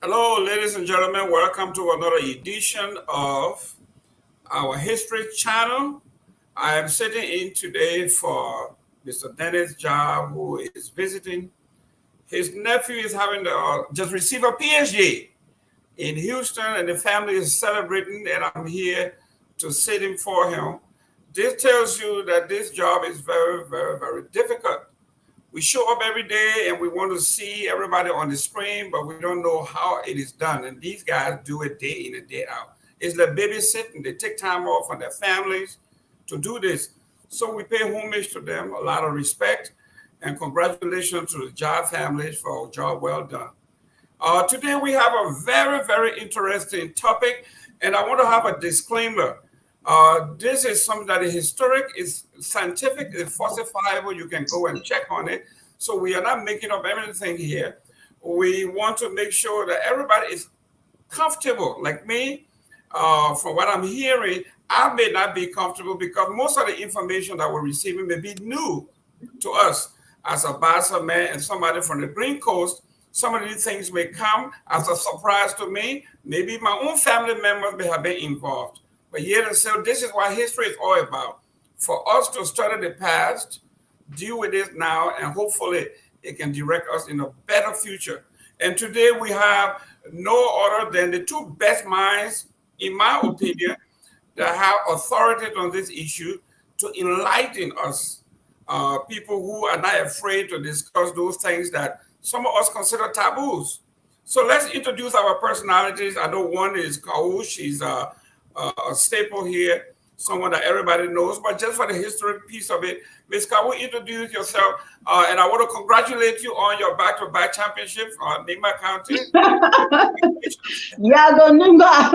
Hello, ladies and gentlemen. Welcome to another edition of our History Channel. I am sitting in today for Mr. Dennis Jar, who is visiting. His nephew is having just received a PhD in Houston, and the family is celebrating, and I'm here to sit in for him. This tells you that this job is very, very, very difficult. We show up every day and we want to see everybody on the screen, but we don't know how it is done. And these guys do it day in and day out. It's like babysitting. They take time off from their families to do this. So we pay homage to them, a lot of respect, and congratulations to the job families for a job well done. Today we have a very, very interesting topic, and I want to have a disclaimer. This is something that is historic, is scientific, is falsifiable. You can go and check on it. So we are not making up everything here. We want to make sure that everybody is comfortable. Like me, from what I'm hearing, I may not be comfortable because most of the information that we're receiving may be new to us as a Bassa man and somebody from the Green Coast. Some of these things may come as a surprise to me. Maybe my own family members may have been involved. But yet and so this is what history is all about. For us to study the past, deal with it now, and hopefully it can direct us in a better future. And today we have no other than the two best minds, in my opinion, that have authority on this issue to enlighten us, people who are not afraid to discuss those things that some of us consider taboos. So let's introduce our personalities. I know one is Kau. She's a staple here, someone that everybody knows. But just for the historic piece of it, Ms. Kau, introduce yourself. And I want to congratulate you on your back-to-back championship for Nima County. Yago Nimba.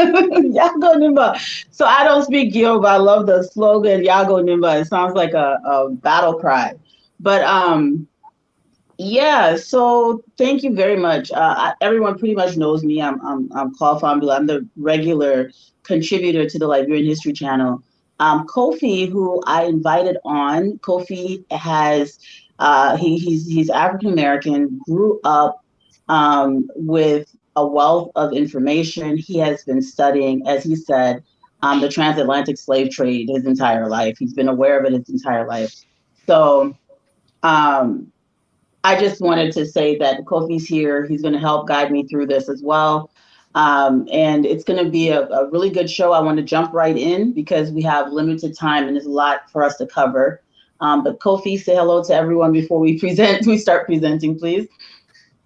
Yago Nimba. So I don't speak Yoruba. I love the slogan Yago Nimba. It sounds like a battle cry. But yeah, so thank you very much. Everyone pretty much knows me. I'm Koffi. I'm the regular contributor to the Liberian History Channel. Koffi, who I invited on, Koffi has he's African American, grew up with a wealth of information. He has been studying, as he said, the transatlantic slave trade his entire life. He's been aware of it his entire life. So I just wanted to say that Koffi's here. He's going to help guide me through this as well. And it's going to be a really good show. I want to jump right in because we have limited time and there's a lot for us to cover. But Koffi, say hello to everyone before we start presenting, please.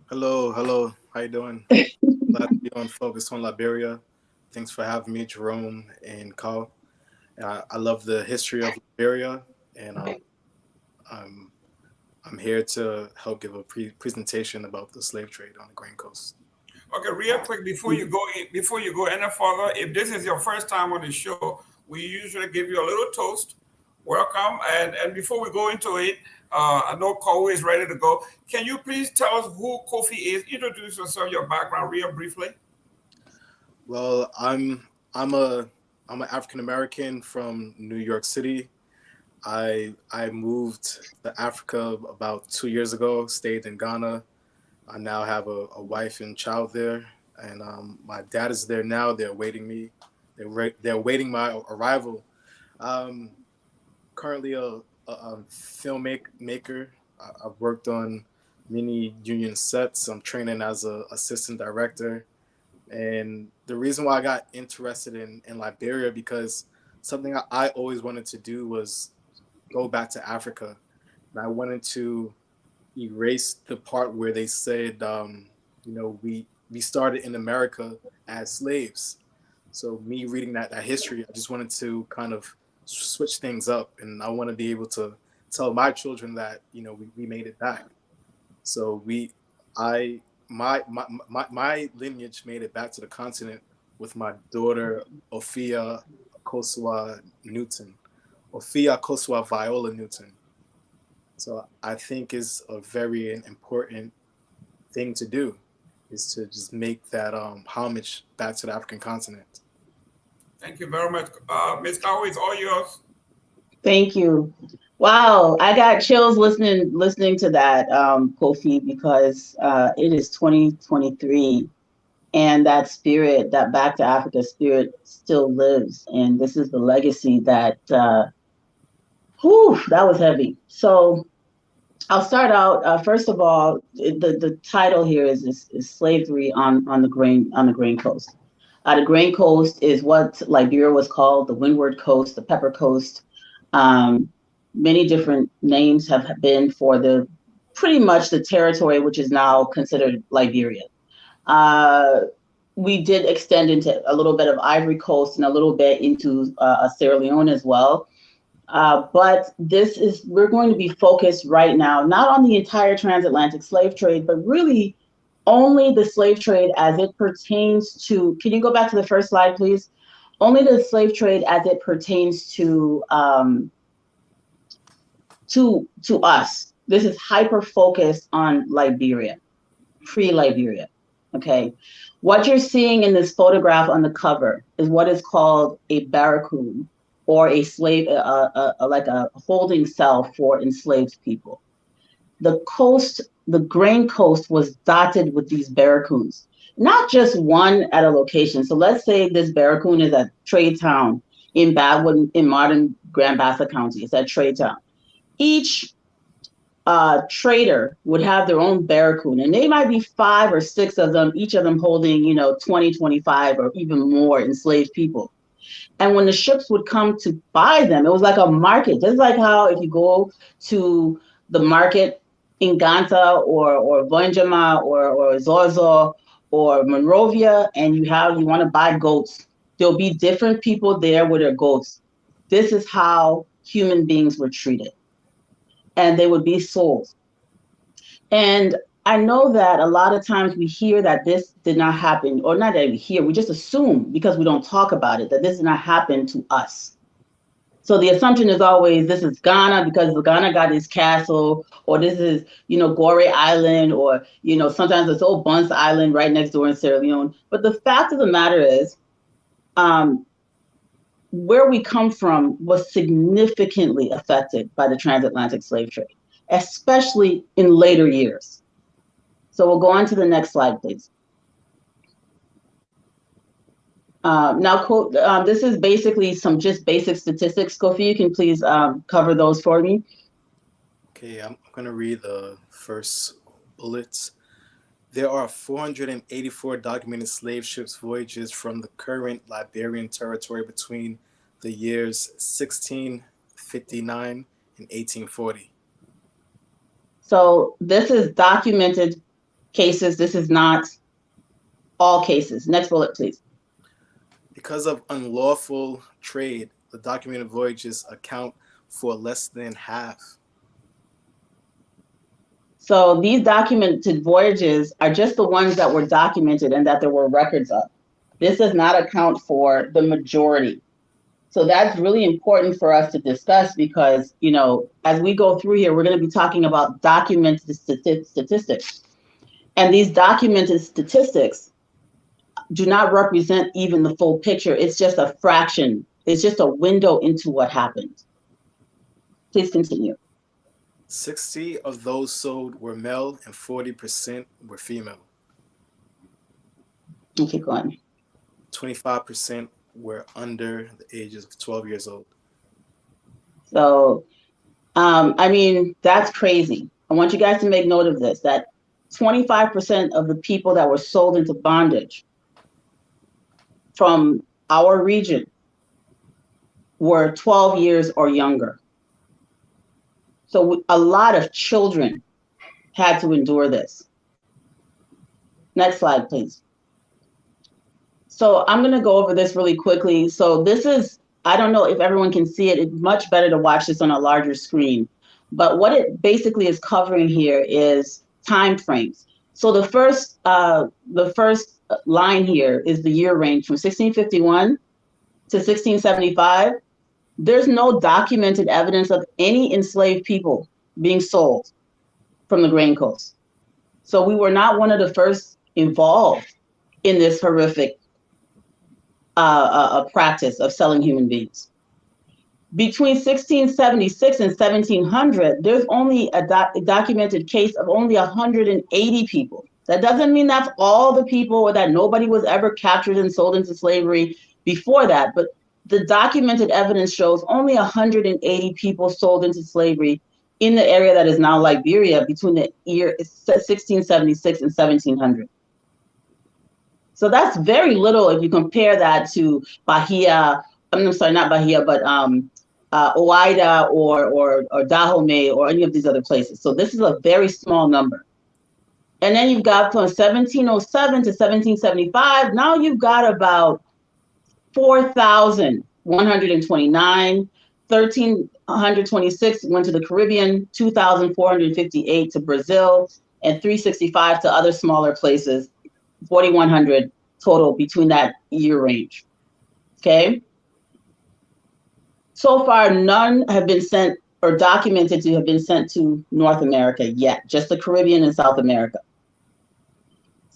Hello. How you doing? Glad to be on Focus on Liberia. Thanks for having me, Jerome and Carl. I love the history of Liberia, and I'm here to help give a presentation about the slave trade on the Grain Coast. Okay, real quick before you go any further, if this is your first time on the show, we usually give you a little toast. Welcome, and before we go into it, I know Kau is ready to go. Can you please tell us who Koffi is? Introduce yourself, your background, real briefly. Well, I'm an African American from New York City. I moved to Africa about 2 years ago. Stayed in Ghana. I now have a wife and child there, and my dad is there now. They're awaiting me. They're awaiting my arrival. Currently a filmmaker. I've worked on many union sets. I'm training as an assistant director. And the reason why I got interested in Liberia, because something I always wanted to do was go back to Africa. And I wanted to erase the part where they said, we started in America as slaves. So me reading that history, I just wanted to kind of switch things up. And I want to be able to tell my children that, we made it back. So my lineage made it back to the continent with my daughter, Ophia Kosua Newton. Ophia Kosua Viola Newton. So I think is a very important thing to do, is to just make that homage back to the African continent. Thank you very much. Ms. Kau, it's all yours. Thank you. Wow, I got chills listening to that, Koffi, because it is 2023, And that spirit, that back to Africa spirit, still lives. And this is the legacy that, that was heavy. So I'll start out. First of all, the title here is slavery on the Grain Coast. The Grain Coast is what Liberia was called, the Windward Coast, the Pepper Coast. Many different names have been for pretty much the territory which is now considered Liberia. We did extend into a little bit of Ivory Coast and a little bit into Sierra Leone as well. But we're going to be focused right now, not on the entire transatlantic slave trade, but really only the slave trade as it pertains to, can you go back to the first slide, please? Only the slave trade as it pertains to us. This is hyper focused on Liberia, pre-Liberia, okay? What you're seeing in this photograph on the cover is what is called a barracoon, or a slave, like a holding cell for enslaved people. The Grain Coast was dotted with these barracoons, not just one at a location. So let's say this barracoon is at Trade Town in Badwood, in modern Grand Bassa County. It's at Trade Town. Each trader would have their own barracoon, and they might be 5 or 6 of them, each of them holding, 20, 25, or even more enslaved people. And when the ships would come to buy them, it was like a market, just like how if you go to the market in Ganta or Vonjama or Zozo or Monrovia, and you want to buy goats, there'll be different people there with their goats. This is how human beings were treated, and they would be sold. And I know that a lot of times we hear that this did not happen, or not that we hear, we just assume because we don't talk about it, that this did not happen to us. So the assumption is always this is Ghana because Ghana got this castle, or this is, Gorée Island, or, sometimes it's Old Bunce Island right next door in Sierra Leone. But the fact of the matter is, where we come from was significantly affected by the transatlantic slave trade, especially in later years. So we'll go on to the next slide, please. Now, this is basically some just basic statistics. Koffi, you can please cover those for me. Okay, I'm going to read the first bullets. There are 484 documented slave ships voyages from the current Liberian territory between the years 1659 and 1840. So this is documented cases. This is not all cases. Next bullet, please. Because of unlawful trade, the documented voyages account for less than half. So these documented voyages are just the ones that were documented and that there were records of. This does not account for the majority. So that's really important for us to discuss because, as we go through here, we're going to be talking about documented statistics. And these documented statistics do not represent even the full picture. It's just a fraction. It's just a window into what happened. Please continue. 60 of those sold were male and 40% were female. Okay, go on. 25% were under the ages of 12 years old. So, that's crazy. I want you guys to make note of this, that 25% of the people that were sold into bondage from our region were 12 years or younger. So a lot of children had to endure this. Next slide, please. So I'm going to go over this really quickly. So this is, I don't know if everyone can see it. It's much better to watch this on a larger screen. But what it basically is covering here is time frames. So the first line here is the year range from 1651 to 1675. There's no documented evidence of any enslaved people being sold from the Grain Coast. So we were not one of the first involved in this horrific practice of selling human beings. Between 1676 and 1700, there's only a documented case of only 180 people That doesn't mean that's all the people or that nobody was ever captured and sold into slavery before that. But the documented evidence shows only 180 people sold into slavery in the area that is now Liberia between the year 1676 and 1700. So that's very little if you compare that to Bahia. I'm sorry, not Bahia, but Oida or Dahomey or any of these other places. So this is a very small number. And then you've got from 1707 to 1775. Now you've got about 4,129, 1,326 went to the Caribbean, 2,458 to Brazil, and 365 to other smaller places, 4,100 total between that year range. Okay. So far, none have been sent or documented to have been sent to North America yet, just the Caribbean and South America.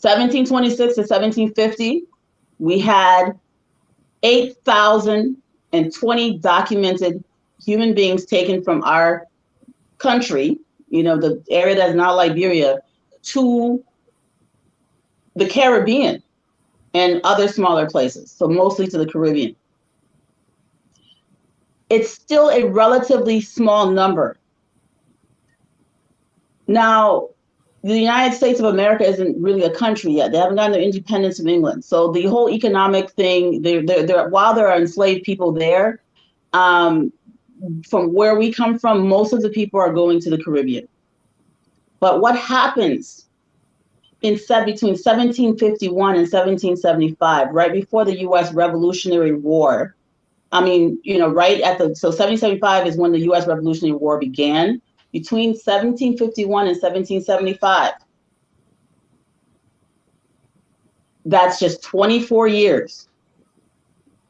1726 to 1750, we had 8,020 documented human beings taken from our country, the area that's now Liberia, to the Caribbean and other smaller places, so mostly to the Caribbean. It's still a relatively small number. Now, the United States of America isn't really a country yet. They haven't gotten their independence from England. So the whole economic thing, while there are enslaved people there, from where we come from, most of the people are going to the Caribbean. But what happens between 1751 and 1775, right before the U.S. Revolutionary War, so 1775 is when the U.S. Revolutionary War began. Between 1751 and 1775, that's just 24 years.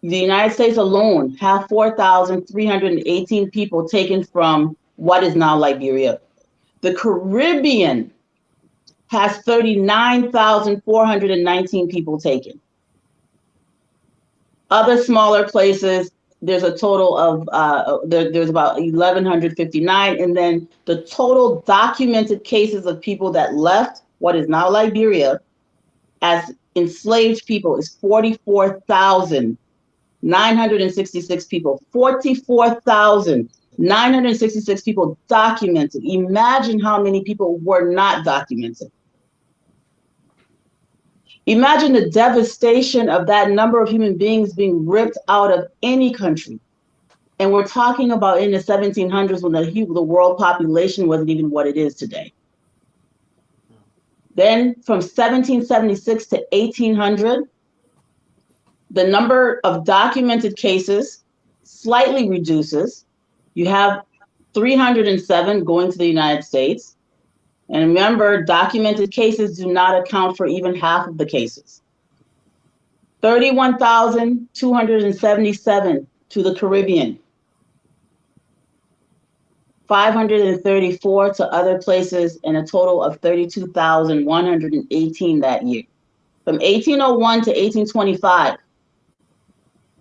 The United States alone have 4,318 people taken from what is now Liberia. The Caribbean has 39,419 people taken. Other smaller places, there's a total of, there's about 1,159. And then the total documented cases of people that left what is now Liberia as enslaved people is 44,966 people. 44,966 people documented. Imagine how many people were not documented. Imagine the devastation of that number of human beings being ripped out of any country. And we're talking about in the 1700s when the world population wasn't even what it is today. Then from 1776 to 1800, the number of documented cases slightly reduces. You have 307 going to the United States. And remember, documented cases do not account for even half of the cases. 31,277 to the Caribbean. 534 to other places, and a total of 32,118 that year. From 1801 to 1825,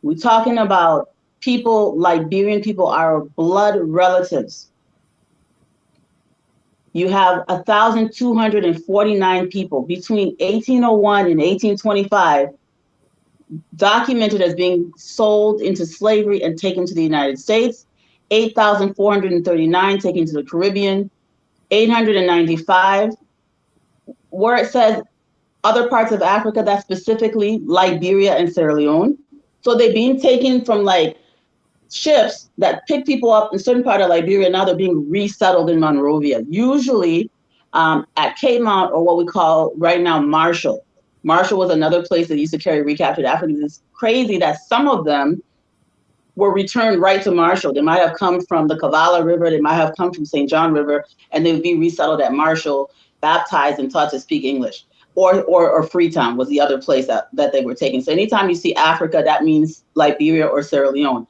we're talking about people, Liberian people, our blood relatives. You have 1,249 people between 1801 and 1825 documented as being sold into slavery and taken to the United States. 8,439 taken to the Caribbean. 895, where it says other parts of Africa, that's specifically Liberia and Sierra Leone. So they're being taken from ships that pick people up in certain part of Liberia. Now they're being resettled in Monrovia, usually at Cape Mount, or what we call right now Marshall. Marshall was another place that used to carry recaptured Africans. It's crazy that some of them were returned right to Marshall. They might have come from the Kavala River, they might have come from St. John River, and they would be resettled at Marshall, baptized and taught to speak English. Or Freetown was the other place that they were taken. So anytime you see Africa, that means Liberia or Sierra Leone.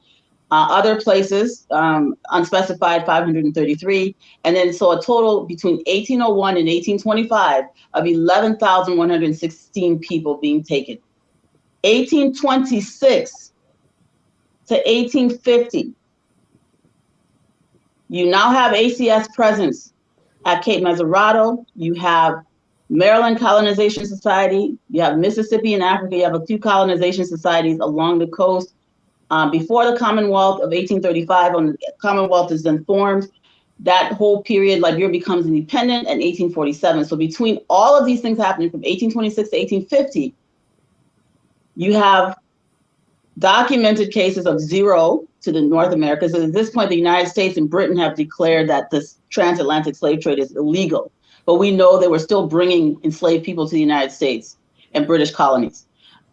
Other places, unspecified 533. And then so a total between 1801 and 1825 of 11,116 people being taken. 1826 to 1850, you now have ACS presence at Cape Mesurado. You have Maryland Colonization Society. You have Mississippi in Africa. You have a few colonization societies along the coast. Before the Commonwealth of 1835, when the Commonwealth is then formed, that whole period, Liberia becomes independent in 1847. So between all of these things happening from 1826 to 1850, you have documented cases of zero to the North Americas. So at this point, the United States and Britain have declared that this transatlantic slave trade is illegal. But we know they were still bringing enslaved people to the United States and British colonies.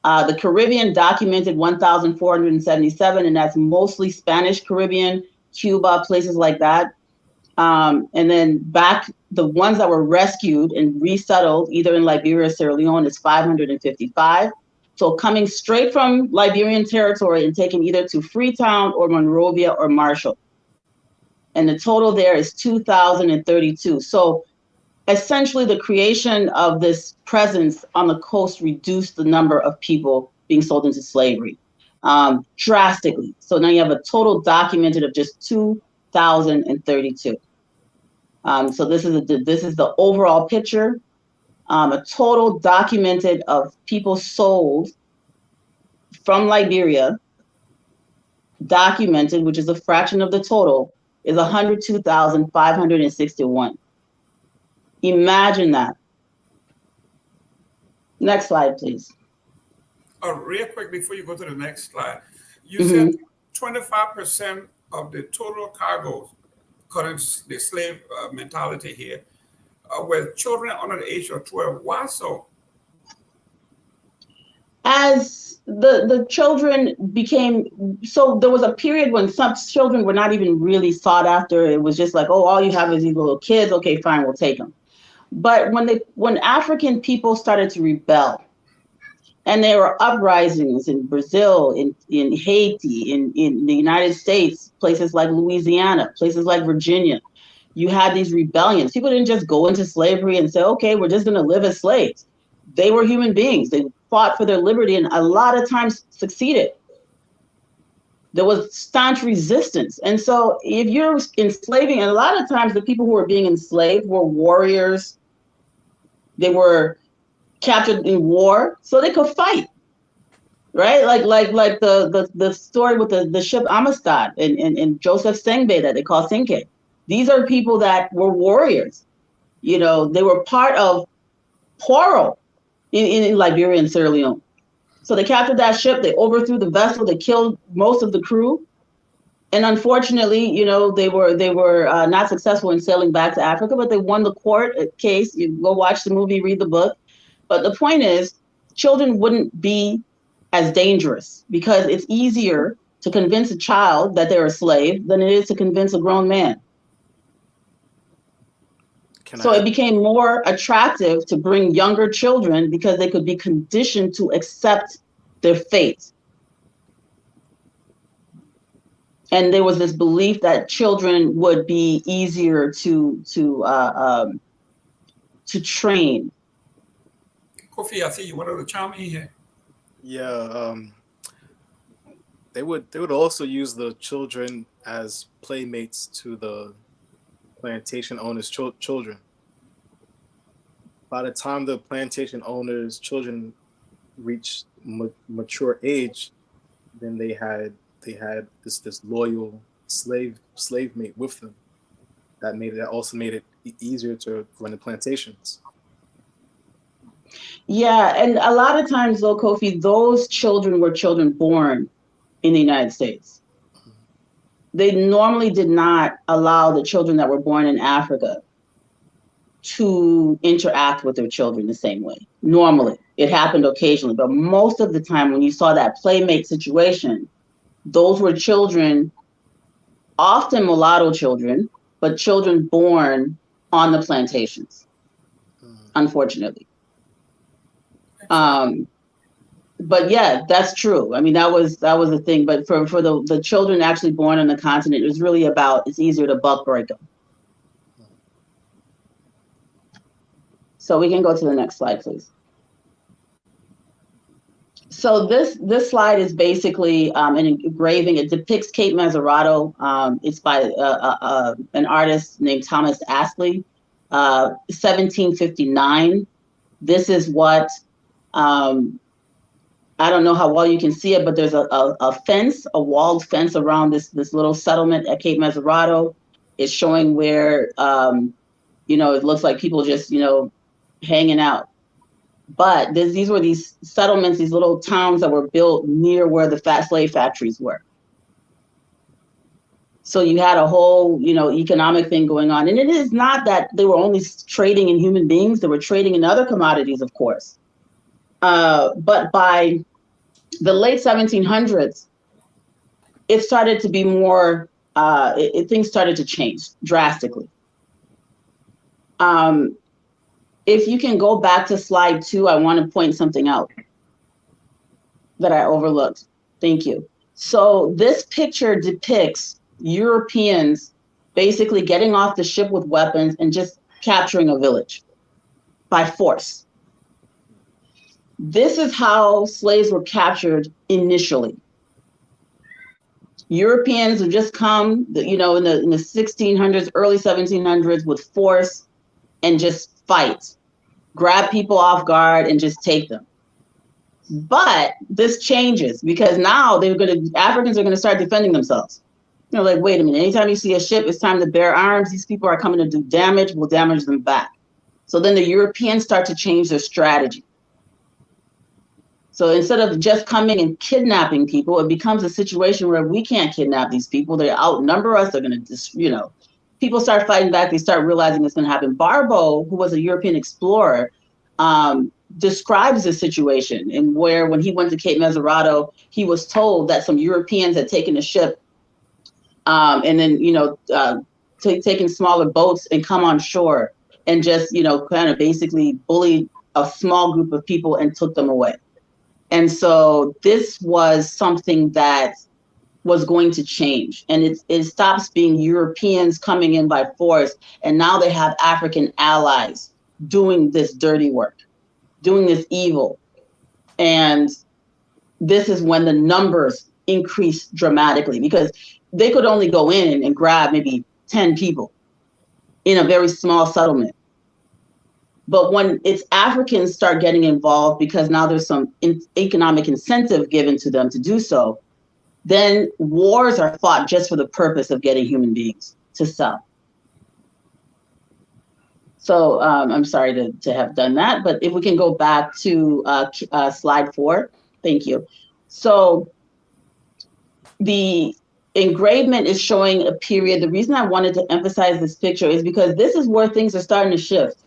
The Caribbean documented 1,477, and that's mostly Spanish Caribbean, Cuba, places like that. And then back, the ones that were rescued and resettled, either in Liberia or Sierra Leone, is 555. So coming straight from Liberian territory and taken either to Freetown or Monrovia or Marshall. And the total there is 2,032. So essentially the creation of this presence on the coast reduced the number of people being sold into slavery drastically. So now you have a total documented of just 2,032. So this is the overall picture. A total documented of people sold from Liberia, documented, which is a fraction of the total, is 102,561. Imagine that. Next slide, please. Real quick before you go to the next slide, you said 25% of the total cargoes, according to the slave mentality here, were children under the age of 12. Why so? As the children became, so there was a period when some children were not even really sought after. It was just like, oh, all you have is these little kids. Okay, fine, we'll take them. But when African people started to rebel, and there were uprisings in Brazil, in Haiti, in the United States, places like Louisiana, places like Virginia, you had these rebellions. People didn't just go into slavery and say, okay, we're just going to live as slaves. They were human beings. They fought for their liberty and a lot of times succeeded. There was staunch resistance. And so if you're enslaving, and a lot of times the people who were being enslaved were warriors. They were captured in war so they could fight, right? Like the story with the ship Amistad and Joseph Sengbe that they call Senke. These are people that were warriors. You know, they were part of Poro in Liberia and Sierra Leone. So they captured that ship, they overthrew the vessel, they killed most of the crew. And unfortunately, you know, they were not successful in sailing back to Africa, but they won the court case. You go watch the movie, read the book. But the point is, children wouldn't be as dangerous because it's easier to convince a child that they're a slave than it is to convince a grown man. It became more attractive to bring younger children because they could be conditioned to accept their fate. And there was this belief that children would be easier to train. Koffi, I see you wanted to chime in here. Yeah, they would also use the children as playmates to the plantation owners' children. By the time the plantation owners' children reached mature age, then they had this loyal slave mate with them. That also made it easier to run the plantations. Yeah, and a lot of times though, Koffi, those children were children born in the United States. They normally did not allow the children that were born in Africa to interact with their children the same way. Normally, it happened occasionally, but most of the time when you saw that playmate situation, those were children, often mulatto children, but children born on the plantations, unfortunately. But yeah, that's true. I mean, that was a thing. But for the children actually born on the continent, it was really about, it's easier to buck break them. So we can go to the next slide, please. So this slide is basically an engraving. It depicts Cape Mesurado. It's by an artist named Thomas Astley, 1759. This is what, I don't know how well you can see it, but there's a fence, a walled fence around this little settlement at Cape Mesurado. It's showing where, you know, it looks like people just, you know, hanging out. But these were these settlements, these little towns that were built near where the fat slave factories were. So you had a whole, you know, economic thing going on. And it is not that they were only trading in human beings. They were trading in other commodities, of course. But by the late 1700s, it started to be more, things started to change drastically. If you can go back to slide 2, I want to point something out that I overlooked. Thank you. So this picture depicts Europeans basically getting off the ship with weapons and just capturing a village by force. This is how slaves were captured initially. Europeans would just come, you know, in the 1600s, early 1700s with force and just fight, grab people off guard and just take them. But this changes because now Africans are going to start defending themselves. You know, like, wait a minute, anytime you see a ship, it's time to bear arms. These people are coming to do damage, we'll damage them back. So then the Europeans start to change their strategy. So instead of just coming and kidnapping people, it becomes a situation where we can't kidnap these people. They outnumber us. They're going to, you know, people start fighting back. They start realizing it's going to happen. Barbo, who was a European explorer, describes the situation and where when he went to Cape Mesurado, he was told that some Europeans had taken a ship and then, you know, taken smaller boats and come on shore and just, you know, kind of basically bullied a small group of people and took them away. And so this was something that was going to change. And it stops being Europeans coming in by force. And now they have African allies doing this dirty work, doing this evil. And this is when the numbers increase dramatically because they could only go in and grab maybe 10 people in a very small settlement. But when it's Africans start getting involved because now there's some economic incentive given to them to do so, then wars are fought just for the purpose of getting human beings to sell. So I'm sorry to have done that, but if we can go back to slide 4, thank you. So the engravement is showing a period. The reason I wanted to emphasize this picture is because this is where things are starting to shift.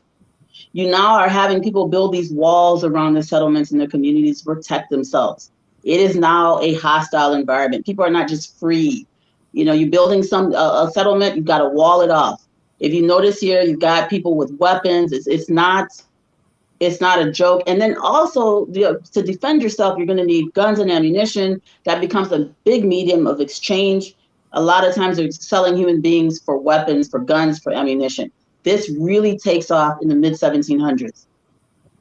You now are having people build these walls around the settlements and their communities to protect themselves. It is now a hostile environment. People are not just free. You know, you're building a settlement, you've got to wall it off. If you notice here, you've got people with weapons. It's not a joke. And then also to defend yourself, you're going to need guns and ammunition. That becomes a big medium of exchange. A lot of times they're selling human beings for weapons, for guns, for ammunition. This really takes off in the mid-1700s,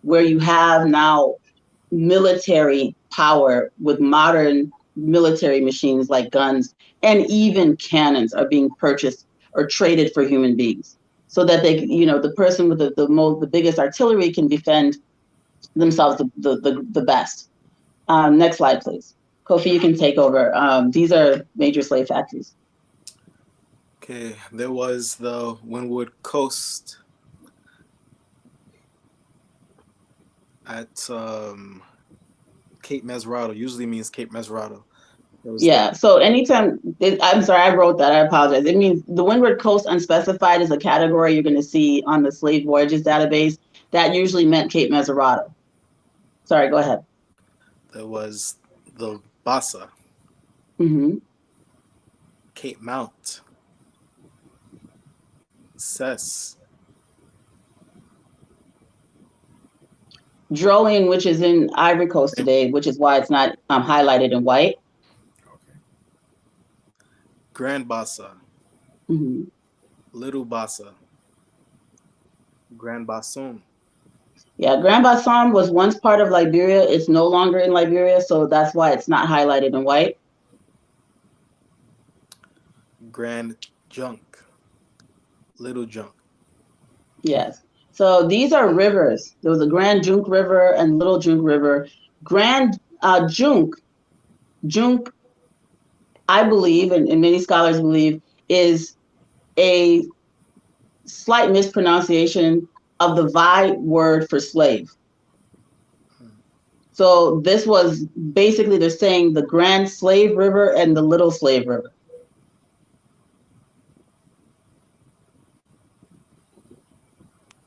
where you have now military power with modern military machines like guns, and even cannons are being purchased or traded for human beings so that they, you know, the person with the biggest artillery can defend themselves the best. Next slide, please. Koffi, you can take over. These are major slave factories. Okay, there was the Windward Coast at Cape Mesurado. Usually means Cape Mesurado. Yeah, so anytime, I'm sorry, I wrote that, I apologize. It means the Windward Coast unspecified is a category you're going to see on the slave voyages database. That usually meant Cape Mesurado. Sorry, go ahead. There was the Bassa. Mm-hmm. Cape Mount. Cess. Droling, which is in Ivory Coast today, which is why it's not highlighted in white. Okay. Grand Bassa. Mm-hmm. Little Bassa. Grand Bassam. Yeah, Grand Bassam was once part of Liberia. It's no longer in Liberia, so that's why it's not highlighted in white. Grand Junk. Little Junk. Yes. So these are rivers. There was a Grand Junk River and Little Junk River. Grand Junk, I believe, and many scholars believe, is a slight mispronunciation of the Vai word for slave. So this was basically, they're saying the Grand Slave River and the Little Slave River.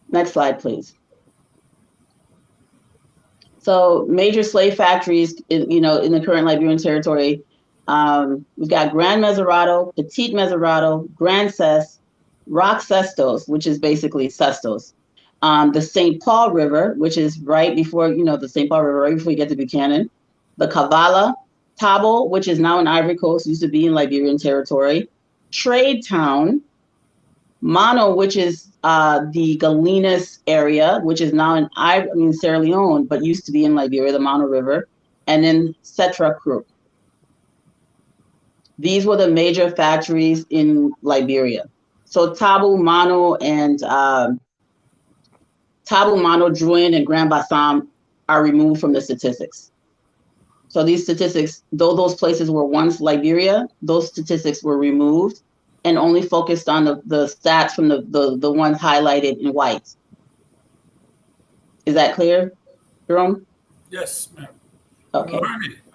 Next slide, please. So major slave factories, in the current Liberian territory, we've got Grand Mesurado, Petit Mesurado, Grand Cess, Rock Cestos, which is basically Cestos, the St. Paul River, which is right before, the St. Paul River, right before you get to Buchanan, the Kavala, Tabo, which is now in Ivory Coast, used to be in Liberian territory, Trade Town, Mono, which is the Galenas area, which is now in Sierra Leone, but used to be in Liberia, the Mono River, and then Setra Crook. These were the major factories in Liberia. So Tabu, Mono, and Tabu, Mono, Druin, and Grand Bassam are removed from the statistics. So these statistics, though those places were once Liberia, those statistics were removed and only focused on the stats from the ones highlighted in white. Is that clear, Jerome? Yes, ma'am. Okay.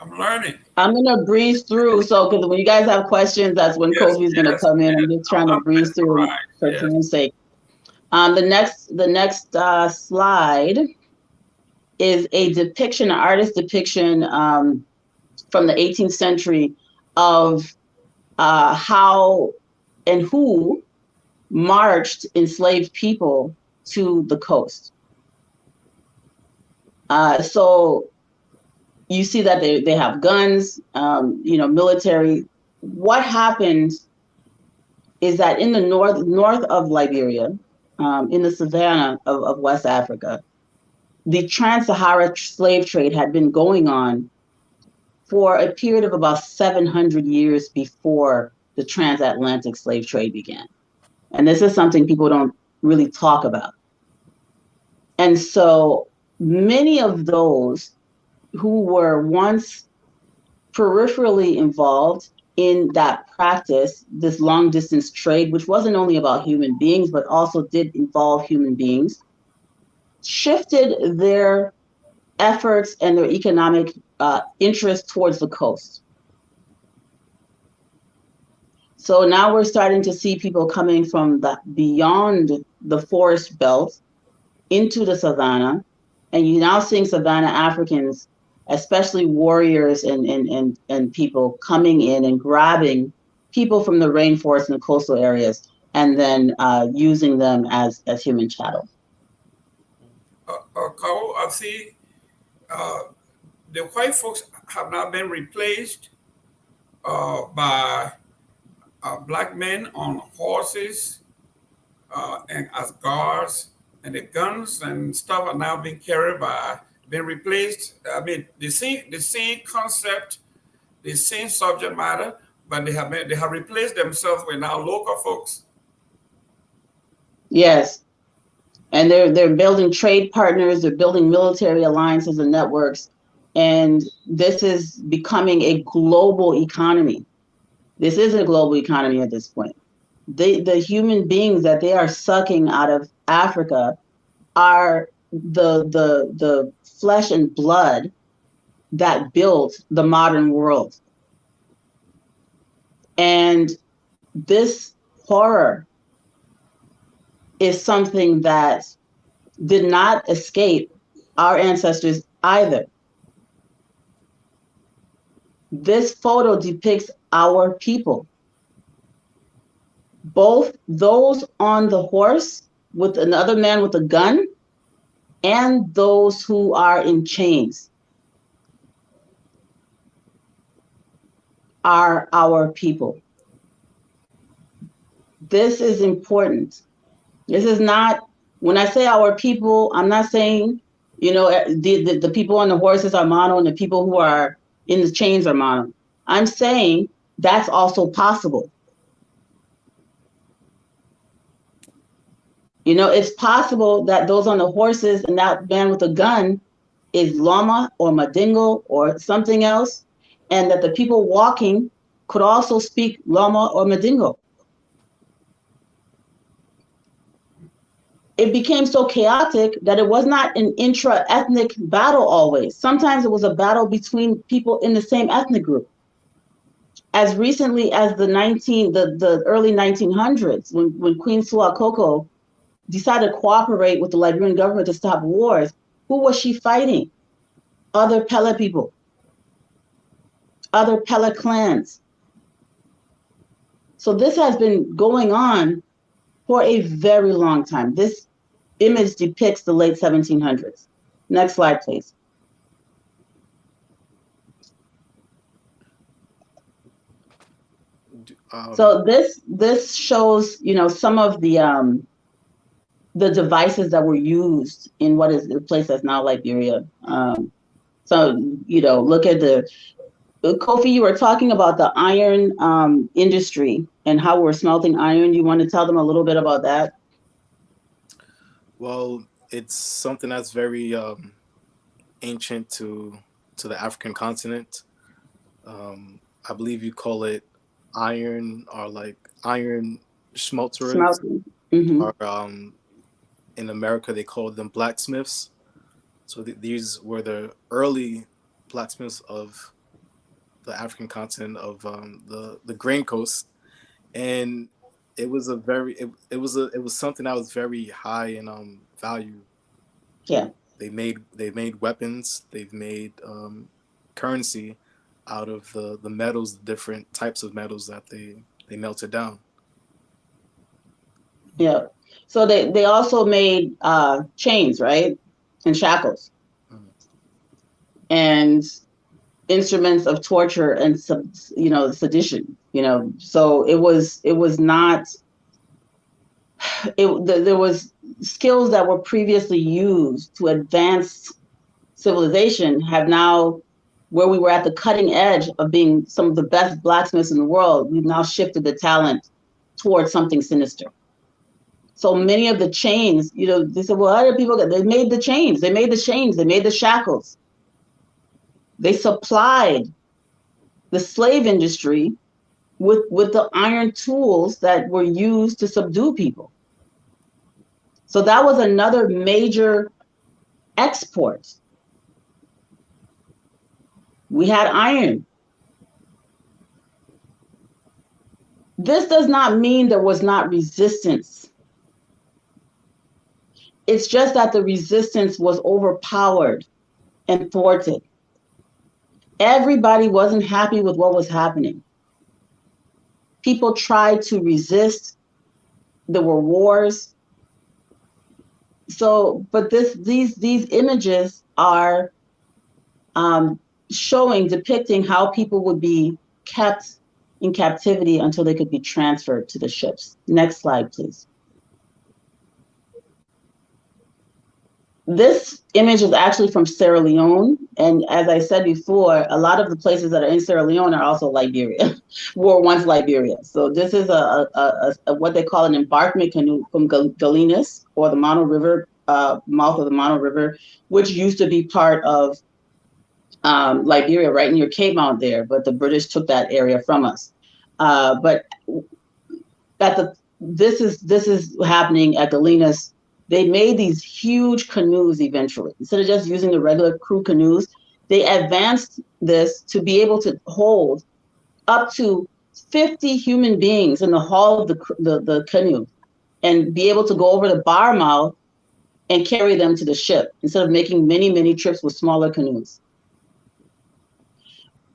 I'm learning. I'm gonna breeze through, so because when you guys have questions, that's when Koffi's gonna come in. I'm just trying to breeze through for time's sake. The next slide is a depiction, an artist depiction from the 18th century of how and who marched enslaved people to the coast. So you see that they have guns, military. What happened is that in the north of Liberia, in the savannah of West Africa, the trans-Sahara slave trade had been going on for a period of about 700 years before the transatlantic slave trade began. And this is something people don't really talk about. And so many of those who were once peripherally involved in that practice, this long distance trade, which wasn't only about human beings, but also did involve human beings, shifted their efforts and their economic interest towards the coast. So now we're starting to see people coming from beyond the forest belt into the savannah, and you're now seeing savannah Africans, especially warriors and people coming in and grabbing people from the rainforest and the coastal areas, and then using them as human chattel. Carl, I see the white folks have now been replaced by black men on horses and as guards, and the guns and stuff are now being been replaced. I mean, the same concept, the same subject matter, but they have replaced themselves with now local folks. Yes, and they're building trade partners, they're building military alliances and networks, and this is becoming a global economy. This is a global economy at this point. The human beings that they are sucking out of Africa are the flesh and blood that built the modern world. And this horror is something that did not escape our ancestors either. This photo depicts our people, both those on the horse with another man with a gun and those who are in chains are our people. This is important. This is not, when I say our people, I'm not saying, the people on the horses are mono and the people who are in the chains are mono. I'm saying that's also possible. You know, it's possible that those on the horses and that man with a gun is Loma or Madingo or something else, and that the people walking could also speak Loma or Madingo. It became so chaotic that it was not an intra-ethnic battle always. Sometimes it was a battle between people in the same ethnic group. As recently as the early 1900s, when Queen Suakoko decided to cooperate with the Liberian government to stop wars, who was she fighting? Other Pele people, other Pele clans. So this has been going on for a very long time. This image depicts the late 1700s. Next slide, please. So this shows, you know, some of the devices that were used in what is the place that's now Liberia. So, you know, look at Koffi, you were talking about the iron industry and how we're smelting iron. You want to tell them a little bit about that? Well, it's something that's very ancient to the African continent. I believe you call it iron, or like iron schmelterers. Smelting. Mm-hmm. Or in America they call them blacksmiths. So these were the early blacksmiths of the African continent, of the Grain Coast, and it was it was something that was very high in value. Yeah. They made weapons. They've made currency out of the metals, the different types of metals that they melted down. Yeah. So they also made chains, right? And shackles. Mm-hmm. And instruments of torture and sedition. You know, so it was not. There was skills that were previously used to advance civilization have now, where we were at the cutting edge of being some of the best blacksmiths in the world, we've now shifted the talent towards something sinister. So many of the chains, you know, they said, well, other people, they made the chains, they made the shackles. They supplied the slave industry with the iron tools that were used to subdue people. So that was another major export. We had iron. This does not mean there was not resistance. It's just that the resistance was overpowered and thwarted. Everybody wasn't happy with what was happening. People tried to resist. There were wars. So, but these images are depicting how people would be kept in captivity until they could be transferred to the ships. Next slide, please. This image is actually from Sierra Leone. And as I said before, a lot of the places that are in Sierra Leone are also Liberia, were once Liberia. So this is a what they call an embarkment canoe from Galinas, or the Mono River, mouth of the Mono River, which used to be part of Liberia, right near Cape Mount there, but the British took that area from us. But this is happening at Galinas. They made these huge canoes eventually. Instead of just using the regular crew canoes, they advanced this to be able to hold up to 50 human beings in the hull of the canoe, and be able to go over the bar mouth and carry them to the ship, instead of making many trips with smaller canoes.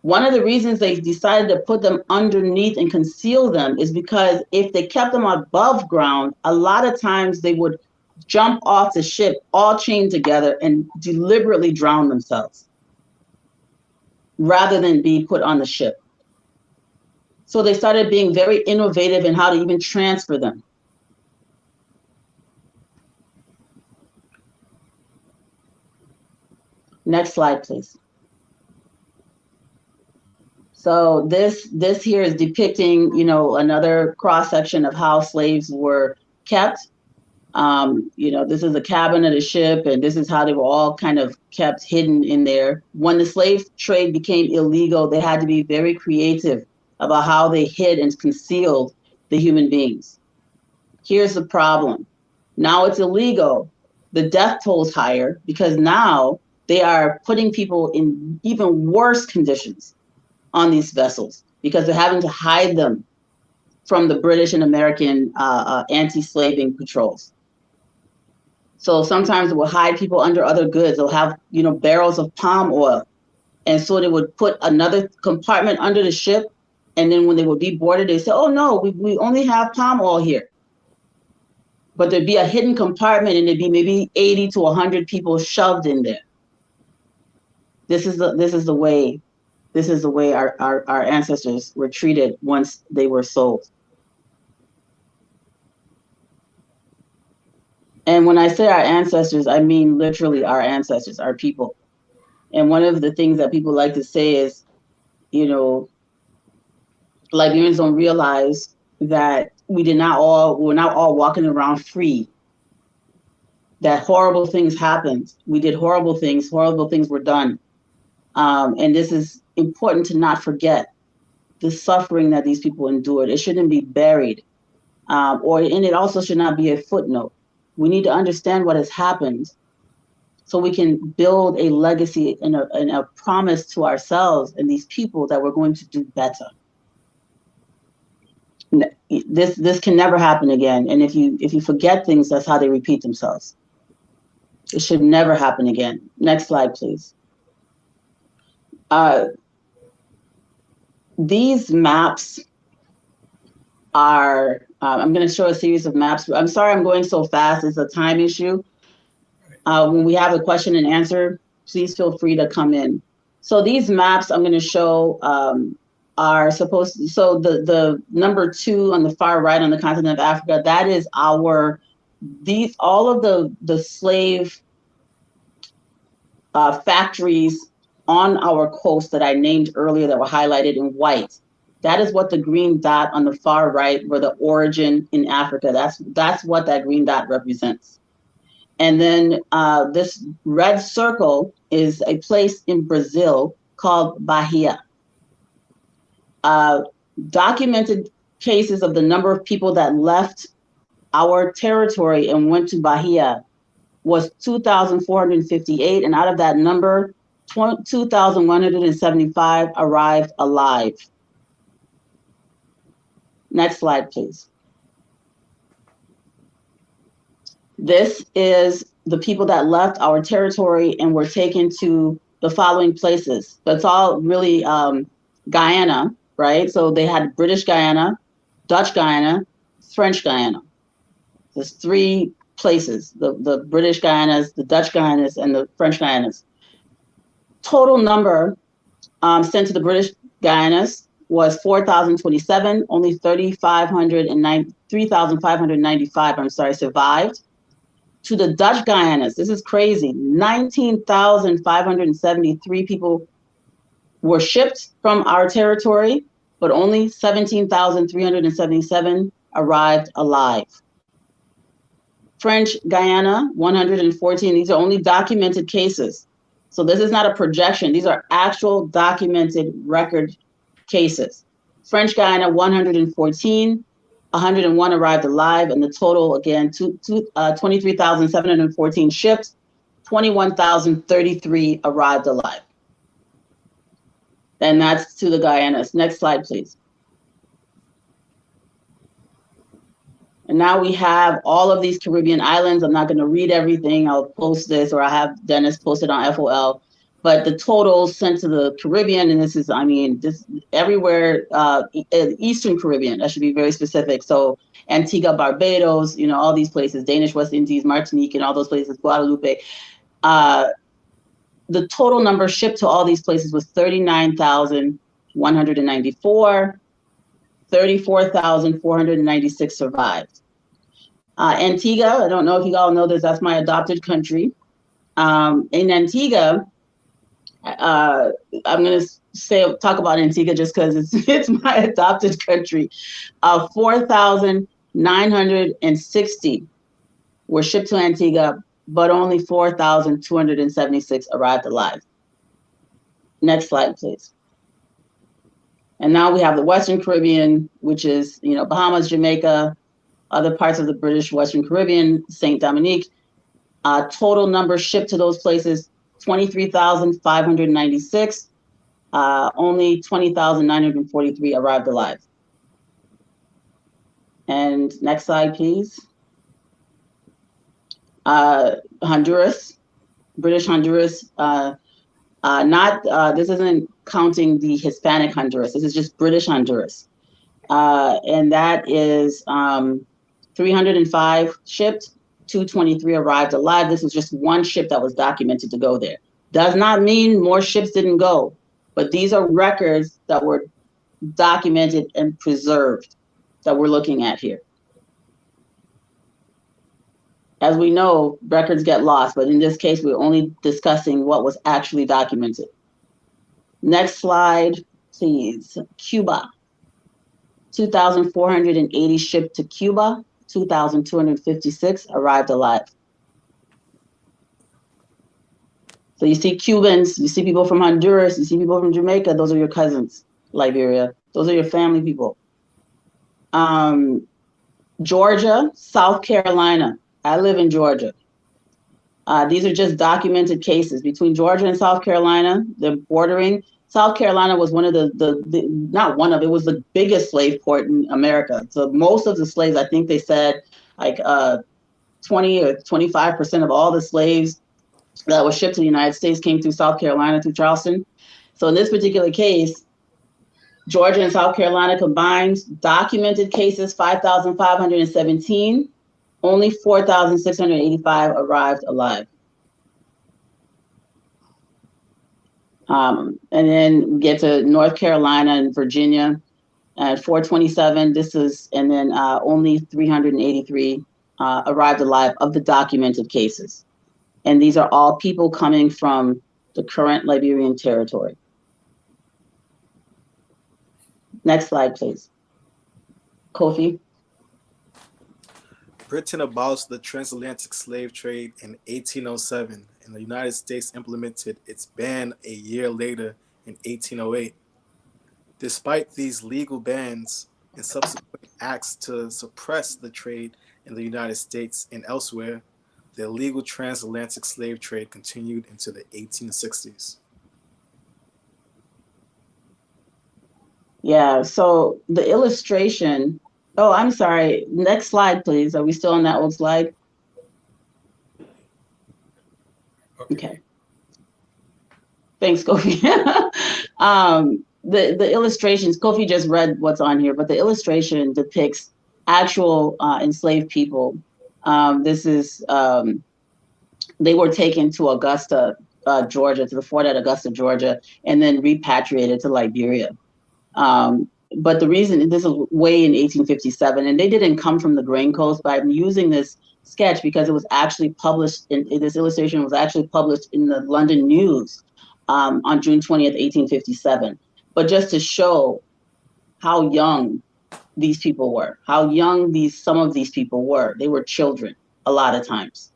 One of the reasons they decided to put them underneath and conceal them is because if they kept them above ground, a lot of times they would jump off the ship all chained together and deliberately drown themselves rather than be put on the ship. So they started being very innovative in how to even transfer them. Next slide, please. So this here is depicting, you know, another cross section of how slaves were kept. This is a cabin of the ship, and this is how they were all kind of kept hidden in there. When the slave trade became illegal, they had to be very creative about how they hid and concealed the human beings. Here's the problem. Now it's illegal. The death toll is higher because now they are putting people in even worse conditions on these vessels because they're having to hide them from the British and American anti-slaving patrols. So sometimes it will hide people under other goods. They'll have, barrels of palm oil. And so they would put another compartment under the ship. And then when they would be boarded, they say, oh, no, we only have palm oil here. But there'd be a hidden compartment and there'd be maybe 80 to 100 people shoved in there. This is the way our ancestors were treated once they were sold. And when I say our ancestors, I mean literally our ancestors, our people. And one of the things that people like to say is, Liberians don't realize that we're not all walking around free. That horrible things happened. We did horrible things were done. And this is important to not forget the suffering that these people endured. It shouldn't be buried. And it also should not be a footnote. We need to understand what has happened so we can build a legacy and a promise to ourselves and these people that we're going to do better. This can never happen again. And if you forget things, that's how they repeat themselves. It should never happen again. Next slide, please. These maps are, I'm going to show a series of maps. I'm sorry I'm going so fast. It's a time issue. When we have a question and answer, please feel free to come in. So these maps I'm going to show are supposed to, so the number 2 on the far right on the continent of Africa, that is all of the slave factories on our coast that I named earlier that were highlighted in white. That is what the green dot on the far right were the origin in Africa. That's what that green dot represents. And then this red circle is a place in Brazil called Bahia. Documented cases of the number of people that left our territory and went to Bahia was 2,458. And out of that number, 2,175 arrived alive. Next slide, please. This is the people that left our territory and were taken to the following places. That's all really Guyana, right? So they had British Guyana, Dutch Guyana, French Guyana. There's 3 places, the British Guyanas, the Dutch Guyanas, and the French Guyanas. Total number sent to the British Guyanas was 4,027, only 3,595, survived. To the Dutch Guyanas, this is crazy, 19,573 people were shipped from our territory, but only 17,377 arrived alive. French Guyana, 114, these are only documented cases. So this is not a projection, these are actual documented record cases. French Guyana, 114, 101 arrived alive, and the total, again, 23,714 ships, 21,033 arrived alive. And that's to the Guyanas. Next slide, please. And now we have all of these Caribbean islands. I'm not going to read everything. I'll post this, or I have Dennis posted on FOL. But the totals sent to the Caribbean, and this is, this everywhere, Eastern Caribbean, I should be very specific. So Antigua, Barbados, all these places, Danish West Indies, Martinique, and all those places, Guadeloupe. The total number shipped to all these places was 39,194. 34,496 survived. Antigua, I don't know if you all know this, that's my adopted country. In Antigua, I'm going to talk about Antigua just because it's my adopted country. 4,960 were shipped to Antigua, but only 4,276 arrived alive. Next slide, please. And now we have the Western Caribbean, which is, Bahamas, Jamaica, other parts of the British Western Caribbean, Saint Dominique. Total number shipped to those places, 23,596. Only 20,943 arrived alive. And next slide, please. Honduras, British Honduras. This isn't counting the Hispanic Honduras. This is just British Honduras. And that is 305 shipped, 223 arrived alive. This was just one ship that was documented to go there. Does not mean more ships didn't go, but these are records that were documented and preserved that we're looking at here. As we know, records get lost, but in this case, we're only discussing what was actually documented. Next slide, please. Cuba. 2,480 shipped to Cuba, 2,256 arrived alive. So you see Cubans, you see people from Honduras, you see people from Jamaica, those are your cousins. Liberia, those are your family people. Georgia, South Carolina. I live in Georgia. These are just documented cases between Georgia and South Carolina. They're bordering. South Carolina was one of it was the biggest slave port in America. So most of the slaves, I think they said like 20 or 25% of all the slaves that were shipped to the United States came through South Carolina, through Charleston. So in this particular case, Georgia and South Carolina combined documented cases, 5,517. Only 4,685 arrived alive. And then we get to North Carolina and Virginia at 427. And then only 383 arrived alive of the documented cases. And these are all people coming from the current Liberian territory. Next slide, please. Koffi. Britain abolished the transatlantic slave trade in 1807, and the United States implemented its ban a year later in 1808. Despite these legal bans and subsequent acts to suppress the trade in the United States and elsewhere, the illegal transatlantic slave trade continued into the 1860s. Yeah, so the illustration, oh, I'm sorry, next slide, please. Are we still on that old slide? Okay. Thanks, Koffi. The illustrations, Koffi just read what's on here, but the illustration depicts actual enslaved people. This is, they were taken to Augusta, Georgia, to the fort at Augusta, Georgia, and then repatriated to Liberia. But the reason, this is way in 1857, and they didn't come from the Grain Coast, but I'm using this sketch because it was actually published, this illustration was actually published in the London News on June 20th, 1857. But just to show how young these people were, how young some of these people were. They were children a lot of times.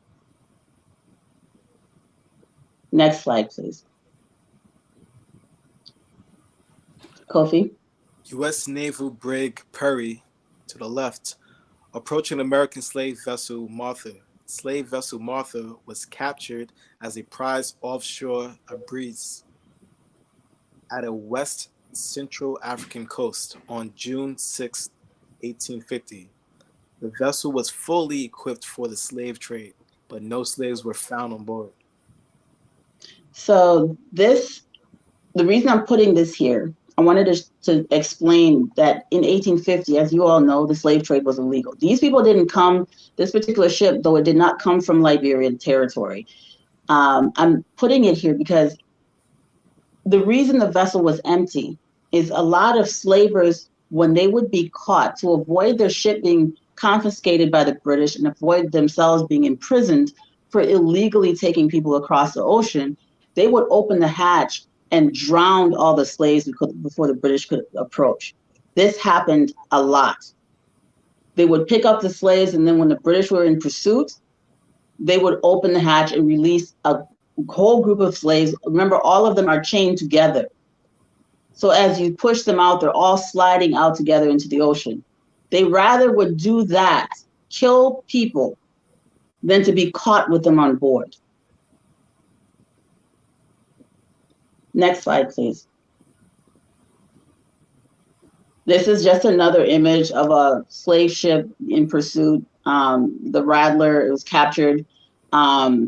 Next slide, please. Koffi. U.S. Naval Brig Perry, to the left, approaching American slave vessel Martha. Slave vessel Martha was captured as a prize offshore a breeze at a West Central African coast on June 6, 1850. The vessel was fully equipped for the slave trade, but no slaves were found on board. So the reason I'm putting this here, I wanted to explain that in 1850, as you all know, the slave trade was illegal. These people didn't come, this particular ship, though it did not come from Liberian territory. I'm putting it here because the reason the vessel was empty is a lot of slavers, when they would be caught, to avoid their ship being confiscated by the British and avoid themselves being imprisoned for illegally taking people across the ocean, they would open the hatch and drown all the slaves before the British could approach. This happened a lot. They would pick up the slaves, and then when the British were in pursuit, they would open the hatch and release a whole group of slaves. Remember, all of them are chained together. So as you push them out, they're all sliding out together into the ocean. They rather would do that, kill people, than to be caught with them on board. Next slide, please. This is just another image of a slave ship in pursuit. The Rattler, it was captured. There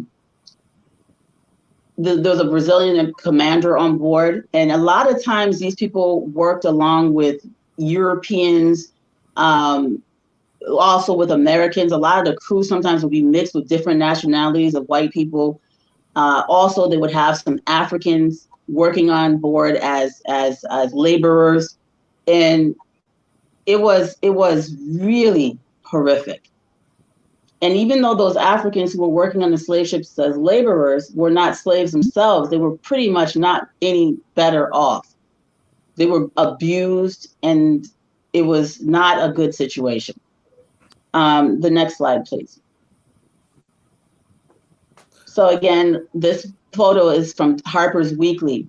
was a Brazilian commander on board. And a lot of times these people worked along with Europeans, also with Americans. A lot of the crew sometimes would be mixed with different nationalities of white people. Also, they would have some Africans working on board as laborers. And it was really horrific. And even though those Africans who were working on the slave ships as laborers were not slaves themselves, they were pretty much not any better off. They were abused, and it was not a good situation. The next slide, please. So again, this photo is from Harper's Weekly.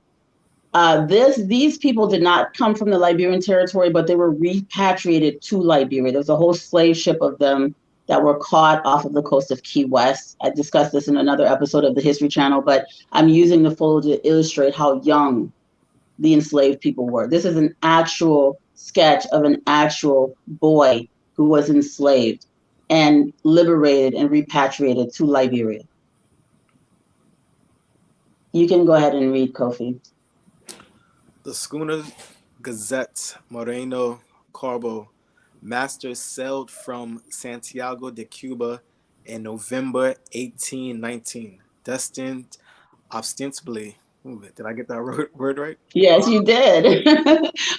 These people did not come from the Liberian territory, but they were repatriated to Liberia. There was a whole slave ship of them that were caught off of the coast of Key West. I discussed this in another episode of the History Channel, but I'm using the photo to illustrate how young the enslaved people were. This is an actual sketch of an actual boy who was enslaved and liberated and repatriated to Liberia. You can go ahead and read, Koffi. The schooner Gazette Moreno Carbo Master sailed from Santiago de Cuba in November 1819, destined ostensibly, did I get that word right? Yes, you did.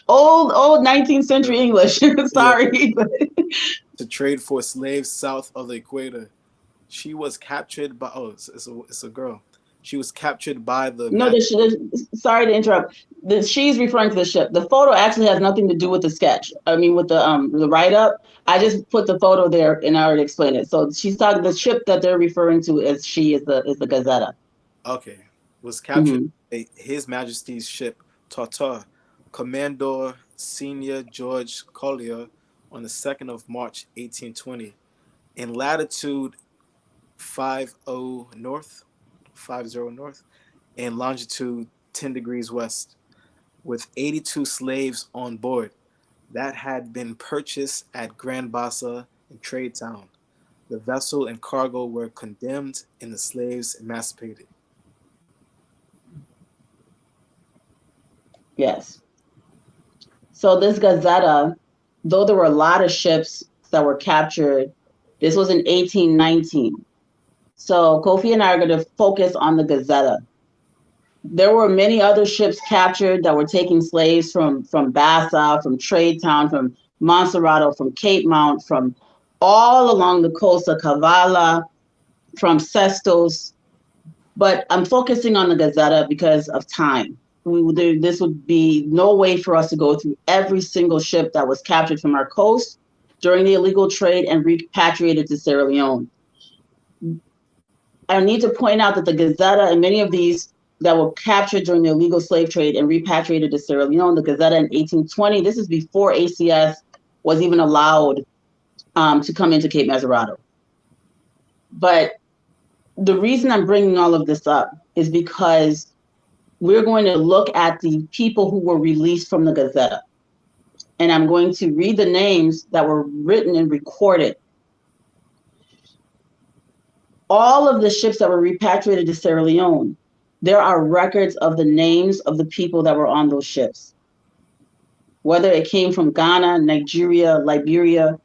old 19th century English. Sorry. Yeah. To trade for slaves south of the equator. She was captured by, it's a girl. She was captured by the... No, sorry to interrupt. She's referring to the ship. The photo actually has nothing to do with the sketch. I mean, with the write-up. I just put the photo there and I already explained it. So she's talking, the ship that they're referring to as is the Gazetta. Okay. Was captured by His Majesty's ship, Tartar, Commodore Senior George Collier, on the 2nd of March, 1820, in latitude 50 north, and longitude 10 degrees west, with 82 slaves on board that had been purchased at Grand Bassa in Trade Town. The vessel and cargo were condemned and the slaves emancipated. Yes. So this Gazetta, though there were a lot of ships that were captured, this was in 1819. So Koffi and I are going to focus on the Gazetta. There were many other ships captured that were taking slaves from Bassa, from Trade Town, from Montserrato, from Cape Mount, from all along the coast of Kavala, from Sestos. But I'm focusing on the Gazetta because of time. This would be no way for us to go through every single ship that was captured from our coast during the illegal trade and repatriated to Sierra Leone. I need to point out that the Gazetta and many of these that were captured during the illegal slave trade and repatriated to Sierra Leone, the Gazetta in 1820, this is before ACS was even allowed to come into Cape Mazzarato. But the reason I'm bringing all of this up is because we're going to look at the people who were released from the Gazetta. And I'm going to read the names that were written and recorded. All of the ships that were repatriated to Sierra Leone, there are records of the names of the people that were on those ships. Whether it came from Ghana, Nigeria, Liberia,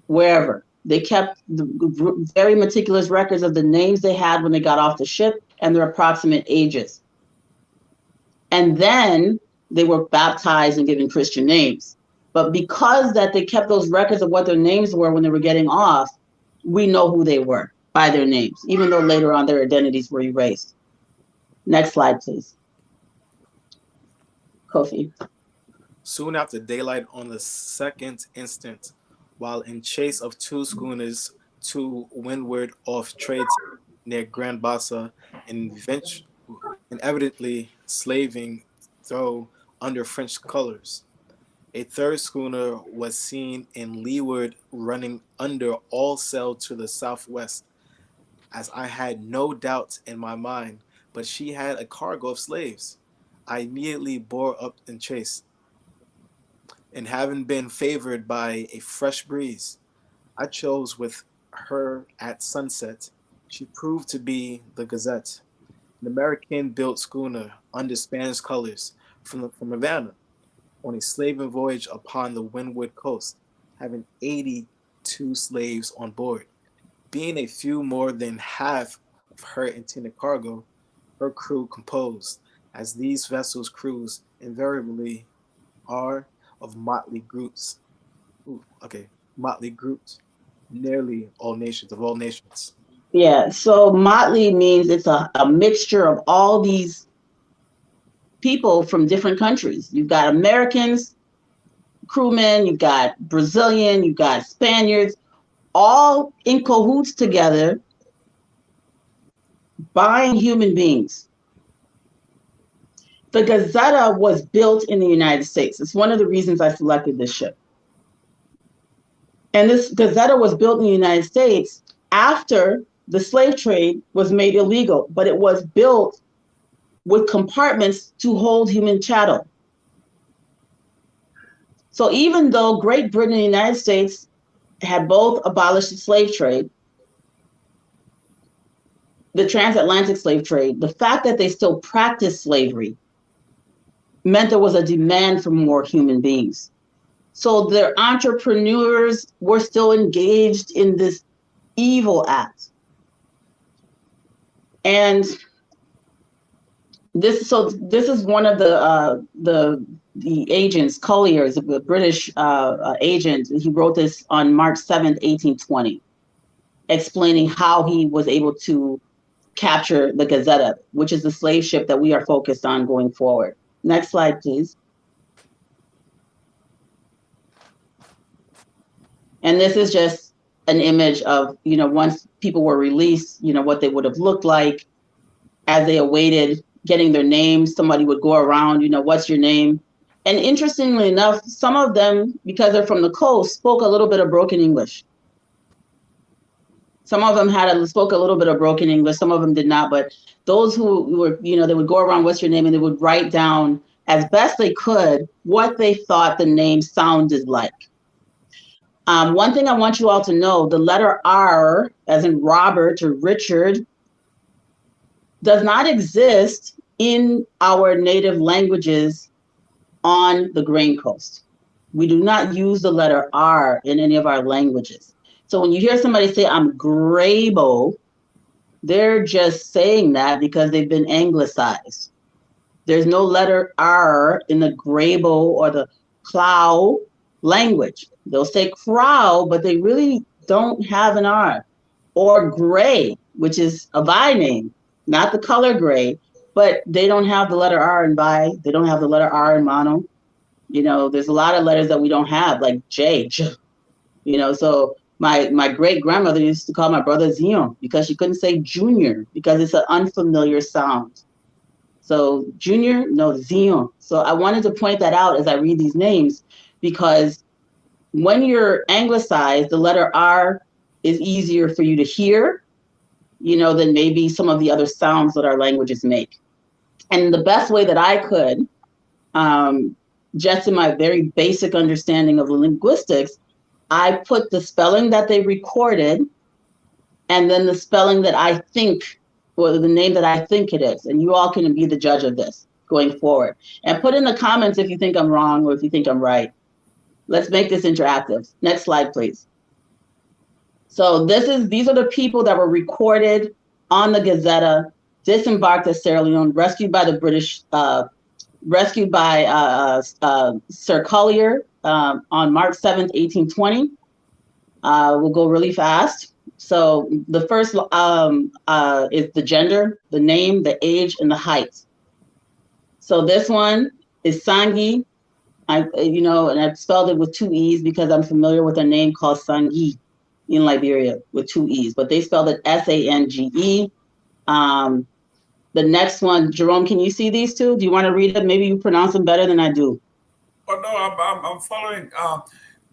wherever. They kept very meticulous records of the names they had when they got off the ship and their approximate ages. And then they were baptized and given Christian names. But because that they kept those records of what their names were when they were getting off, we know who they were by their names, even though later on their identities were erased. Next slide, please. Koffi. Soon after daylight on the 2nd instant, while in chase of two schooners, to windward off trades near Grand Bassa, and evidently slaving though under French colors. A third schooner was seen in leeward running under all sail to the southwest, as I had no doubts in my mind, but she had a cargo of slaves. I immediately bore up in chase, and having been favored by a fresh breeze, I chose with her at sunset. She proved to be the Gazette, an American-built schooner under Spanish colors from Havana, on a slaving voyage upon the windward coast, having 82 slaves on board. Being a few more than half of her intended cargo, her crew composed, as these vessels' crews invariably are, of motley groups. Motley groups, nearly all nations. Yeah, so motley means it's a mixture of all these people from different countries. You've got Americans, crewmen, you've got Brazilian, you've got Spaniards, all in cahoots together, buying human beings. The Gazetta was built in the United States. It's one of the reasons I selected this ship. And this Gazetta was built in the United States after the slave trade was made illegal, but it was built with compartments to hold human chattel. So even though Great Britain and the United States had both abolished the slave trade, the transatlantic slave trade, the fact that they still practiced slavery meant there was a demand for more human beings. So their entrepreneurs were still engaged in this evil act. And this is one of the agents, Colliers, the British agent. He wrote this on March 7th, 1820, explaining how he was able to capture the Gazetta, which is the slave ship that we are focused on going forward. Next slide, please. And this is just an image of, once people were released, what they would have looked like as they awaited getting their names. Somebody would go around, what's your name? And interestingly enough, some of them, because they're from the coast, spoke a little bit of broken English. Some of them spoke a little bit of broken English. Some of them did not. But those who were, they would go around, what's your name? And they would write down as best they could what they thought the name sounded like. One thing I want you all to know, the letter R, as in Robert or Richard, does not exist in our native languages on the Grain Coast. We do not use the letter R in any of our languages. So when you hear somebody say, I'm Graybo, they're just saying that because they've been anglicized. There's no letter R in the Graybo or the Clow language. They'll say Crow, but they really don't have an R. Or Gray, which is a by name, not the color gray, but they don't have the letter R in bi. They don't have the letter R in mono. There's a lot of letters that we don't have, like J. So my great grandmother used to call my brother Zion because she couldn't say Junior because it's an unfamiliar sound. So Junior, no, Zion. So I wanted to point that out as I read these names, because when you're anglicized, the letter R is easier for you to hear, than maybe some of the other sounds that our languages make. And the best way that I could, just in my very basic understanding of linguistics, I put the spelling that they recorded and then the spelling that I think, or the name that I think it is. And you all can be the judge of this going forward. And put in the comments if you think I'm wrong or if you think I'm right. Let's make this interactive. Next slide, please. So these are the people that were recorded on the Gazetta, disembarked at Sierra Leone, rescued by the British, rescued by Sir Collier on March 7th, 1820. We'll go really fast. So the first is the gender, the name, the age, and the height. So this one is Sangi. And I've spelled it with 2 E's because I'm familiar with a name called Sangi. in Liberia with 2 E's, but they spelled it Sange. The next one, Jerome, can you see these two? Do you want to read it? Maybe you pronounce them better than I do. Oh no, I'm following.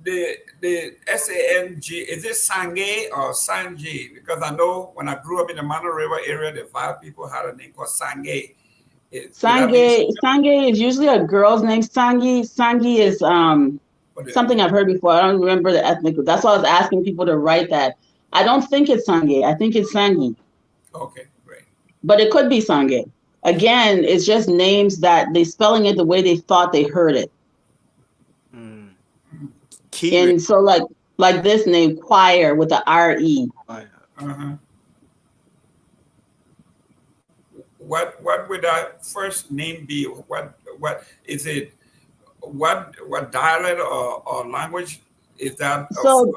The Sang, is it Sange or Sanji? Because I know when I grew up in the Mano River area, the 5 people had a name called Sange. Sange is usually a girl's name. Sangi is something I've heard before. I don't remember the ethnic group. That's why I was asking people to write that. I don't think it's Sange. I think it's Sangi. Okay, great. But it could be Sange. Again, it's just names that they spelling it the way they thought they heard it. And so like this name, Choir, with the R-E. What would that first name be? What is it? What dialect or language is that? So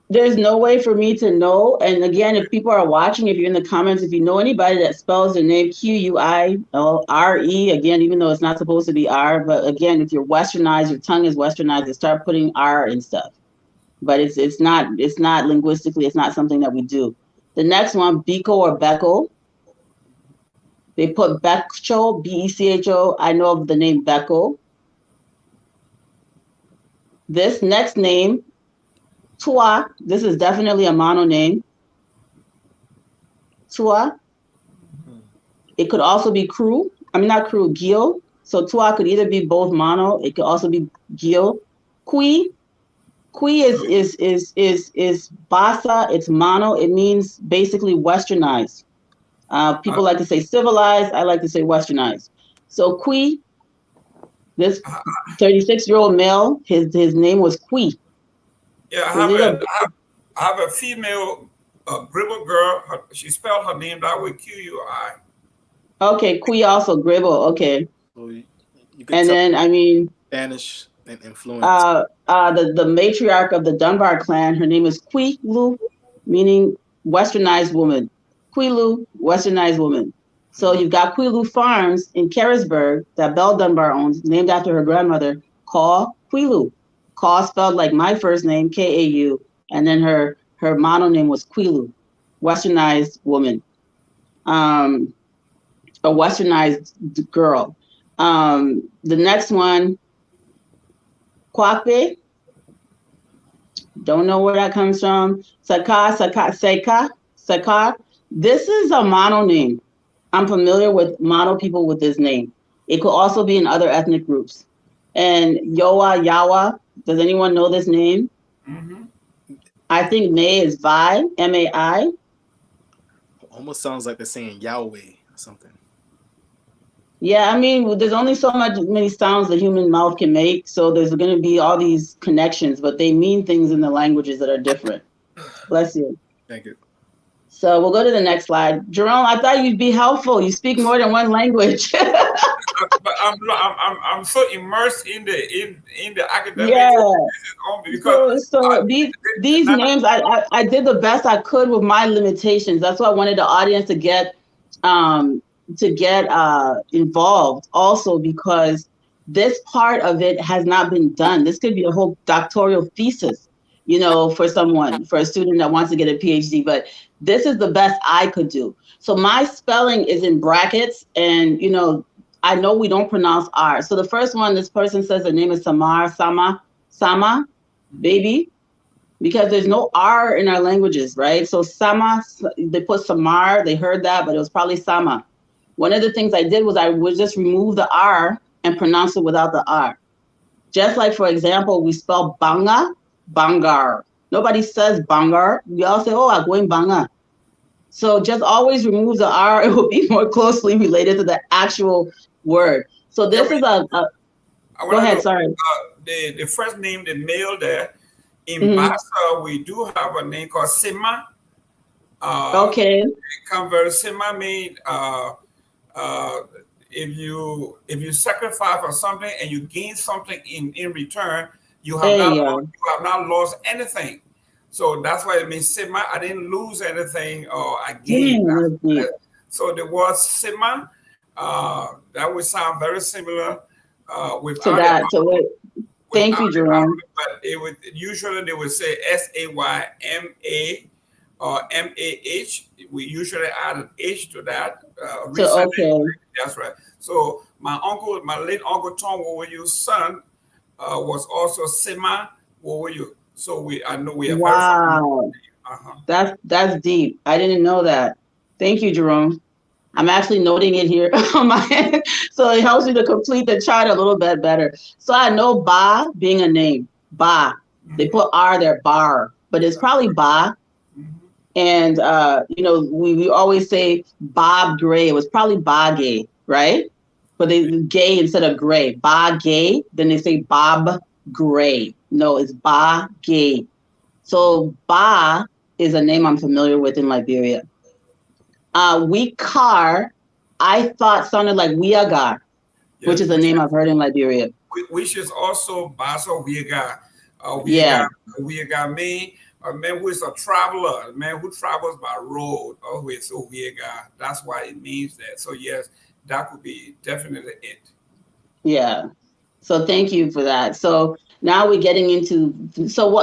there's no way for me to know. And again, if people are watching, if you're in the comments, if you know anybody that spells their name Quire, again, even though it's not supposed to be R, but again, if you're westernized, your tongue is westernized, they start putting R and stuff. But it's not linguistically, it's not something that we do. The next one, Biko or Beko. They put Becho, Becho. I know of the name Beko. This next name, Tua. This is definitely a mono name. Tua. It could also be Crew. I mean, not Crew, Gil. So Tua could either be both mono. It could also be Gil. Kui. Kui is Basa. It's mono. It means basically westernized. People like to say civilized. I like to say westernized. So Kui, this 36-year-old male, his name was Kui. Yeah, I have a female Gribble girl. She spelled her name that way, Qui. Okay, Kui also Gribble. Okay. So you and then I mean Spanish and influence. The matriarch of the Dunbar clan, her name is Quilu, meaning westernized woman. Quilu, westernized woman. So you've got Quilu Farms in Carisburg that Belle Dunbar owns, named after her grandmother, Kaw Quilu. Kaw spelled like my first name, K-A-U, and then her mono name was Quilu, westernized woman. A westernized girl. The next one, Kwakbe. Don't know where that comes from. Seka. This is a mono name. I'm familiar with mono people with this name. It could also be in other ethnic groups. And Yawa. Does anyone know this name? Mm-hmm. I think May is Vi, M-A-I. Almost sounds like they're saying Yahweh or something. Yeah, I mean, there's only so many sounds the human mouth can make. So there's going to be all these connections, but they mean things in the languages that are different. Bless you. Thank you. So we'll go to the next slide. Jerome, I thought you'd be helpful. You speak more than one language. But I'm so immersed in the academic. Yeah. Because so these names, I did the best I could with my limitations. That's why I wanted the audience to get involved also, because this part of it has not been done. This could be a whole doctoral thesis, for a student that wants to get a PhD, but this is the best I could do. So my spelling is in brackets, and I know we don't pronounce R. So the first one, this person says the name is Sama, baby, because there's no R in our languages, right? So Sama, they put Samar, they heard that, but it was probably Sama. One of the things I did was I would just remove the R and pronounce it without the R. Just like, for example, we spell Banga, Bangar. Nobody says Bangar. We all say, oh, I'm going Banga. So just always remove the R. It will be more closely related to the actual word. So this is go ahead, sorry. The first name, the male there, in Basa, we do have a name called Sima. Okay. It comes very Sima mean if you sacrifice for something and you gain something in return, you have not lost anything. So that's why it means Sima. I didn't lose anything or I gained. So the word Sima, that would sound very similar with to that. So Thank you, Jerome. But it would usually they would say Sayma or MAH. We usually add an H to that. So, Recently, okay. that's right. So my late uncle Tom Wowoyu's son was also Sema Wowoyu. So I know we have heard from him. Wow. That's deep. I didn't know that. Thank you, Jerome. I'm actually noting it here on my head, so it helps me to complete the chart a little bit better. So I know Ba being a name. Ba. They put R there, Bar, but it's probably Ba. And we always say Bob Gray. It was probably Ba Gay, right? But they gay instead of gray. Ba Gay. Then they say Bob Gray. No, it's Ba Gay. So Ba is a name I'm familiar with in Liberia. Wikar, I thought sounded like Wiagar, which is a name I've heard in Liberia. Which is also Baso Wiagar. Wiagar mean a man who is a traveler, a man who travels by road, always so Wiagar. That's why it means that. So yes, that would be definitely it. Yeah. So thank you for that. So now we're getting into,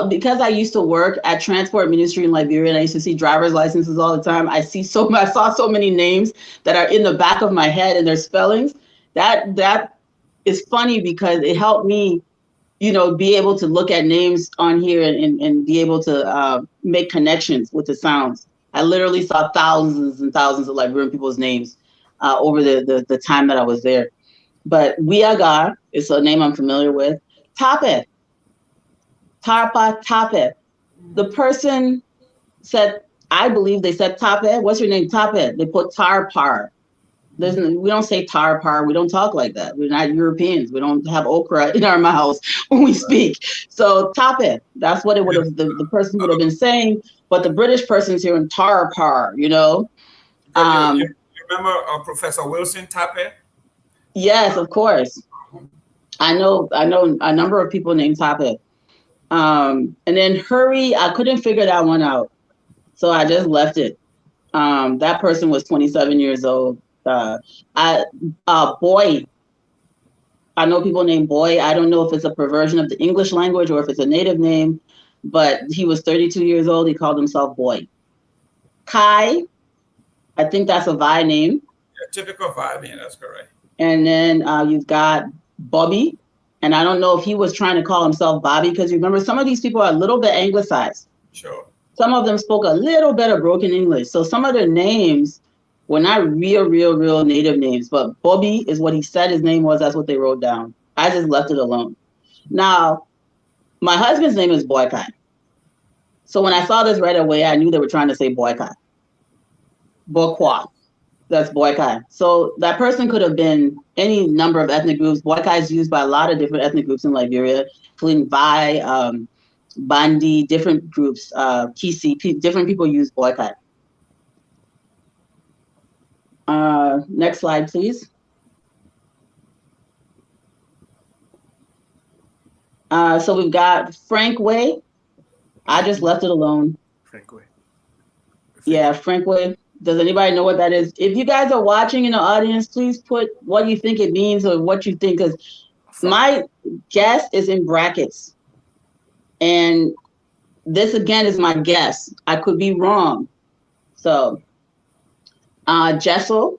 because I used to work at Transport Ministry in Liberia and I used to see driver's licenses all the time. I saw so many names that are in the back of my head and their spellings. That is funny because it helped me, be able to look at names on here and be able to make connections with the sounds. I literally saw thousands and thousands of Liberian people's names over the time that I was there. But Wiagar is a name I'm familiar with. Tape. Tarpa Tape. The person said, I believe they said Tape. What's your name? Tape. They put Tarpar. We don't say Tarpar. We don't talk like that. We're not Europeans. We don't have okra in our mouths when we speak. So Tape. That's what it would have. The person would have been saying. But the British person's here in Tarpar. You remember Professor Wilson Tape? Yes, of course. I know a number of people named Tape. And then Hurry, I couldn't figure that one out. So I just left it. That person was 27 years old. Boy, I know people named Boy. I don't know if it's a perversion of the English language or if it's a native name, but he was 32 years old. He called himself Boy. Kai, I think that's a Vi name. Yeah, typical Vi name, that's correct. And then you've got Bobby. And I don't know if he was trying to call himself Bobby, because remember, some of these people are a little bit anglicized. Sure. Some of them spoke a little bit of broken English. So some of their names were not real native names. But Bobby is what he said his name was. That's what they wrote down. I just left it alone. Now, my husband's name is Boykai. So when I saw this right away, I knew they were trying to say Boykai. Bokwa. That's Boykai. So that person could have been any number of ethnic groups. Boykai is used by a lot of different ethnic groups in Liberia, including Vai, Bandi, different groups, Kisi, different people use Boykai. Next slide, please. So we've got Frank Way. I just left it alone. Frank Way. Yeah, Frank Way. Does anybody know what that is? If you guys are watching in the audience, please put what you think it means or what you think, because my guess is in brackets. And this, again, is my guess. I could be wrong. So, Jessel.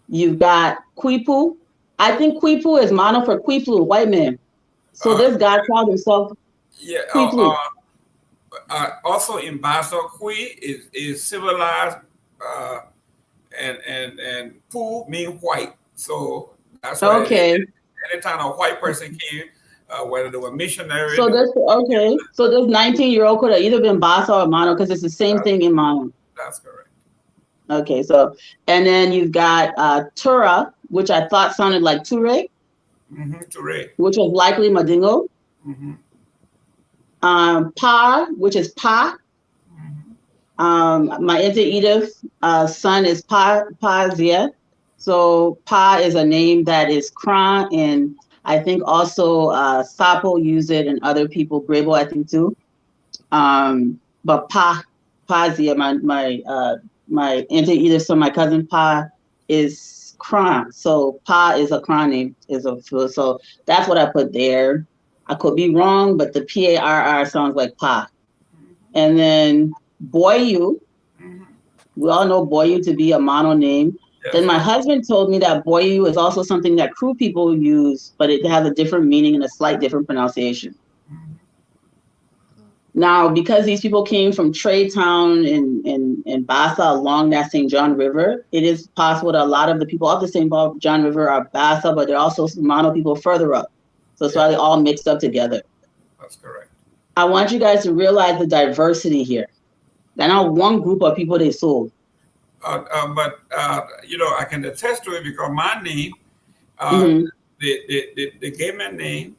You've got Kwipu. I think Kwipu is mono for Kwiplu, white man. So this guy called himself Kwiplu. Also in Basel, Kwi is civilized, and Pu mean white. So that's why anytime a white person came, whether they were missionaries. So this 19-year-old could have either been Basel or Mono, because it's the same thing in Mono. That's correct. Okay, so and then you've got Tura, which I thought sounded like Ture. Ture. Which was likely Madingo. Pa, which is Pa. My Auntie Edith's son is Zia. So Pa is a name that is Kran, and I think also Sapo use it, and other people, Grebo I think too. But Zia, my Auntie Edith's son, my cousin Pa, is Kran. So Pa is a Kran name, so that's what I put there. I could be wrong, but the Parr sounds like Pa. And then Boyu, we all know Boyu to be a mono name. Yes. Then my husband told me that Boyu is also something that Kru people use, but it has a different meaning and a slight different pronunciation. Now, because these people came from Trade Town and Bassa along that St. John River, it is possible that a lot of the people of the St. John River are Bassa, but there are also mono people further up. So it's why they all mixed up together. That's correct. I want you guys to realize the diversity here. They're not one group of people they sold. But I can attest to it because my name, the gay man name,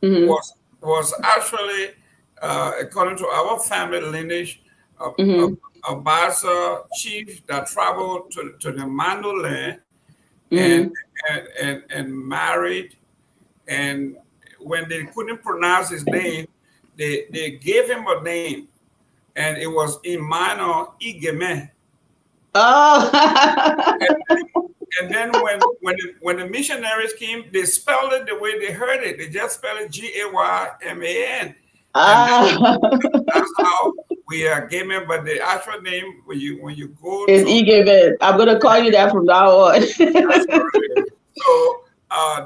was actually, according to our family lineage, a Bassa chief that traveled to the Mando land and married. And when they couldn't pronounce his name, they gave him a name, and it was in minor Igeme. Oh. and then when the missionaries came, they spelled it the way they heard it. They just spelled it Gayman. That's how we are Gayman. But the actual name when you go is Igeme. I'm gonna call you that from now on. That's correct. So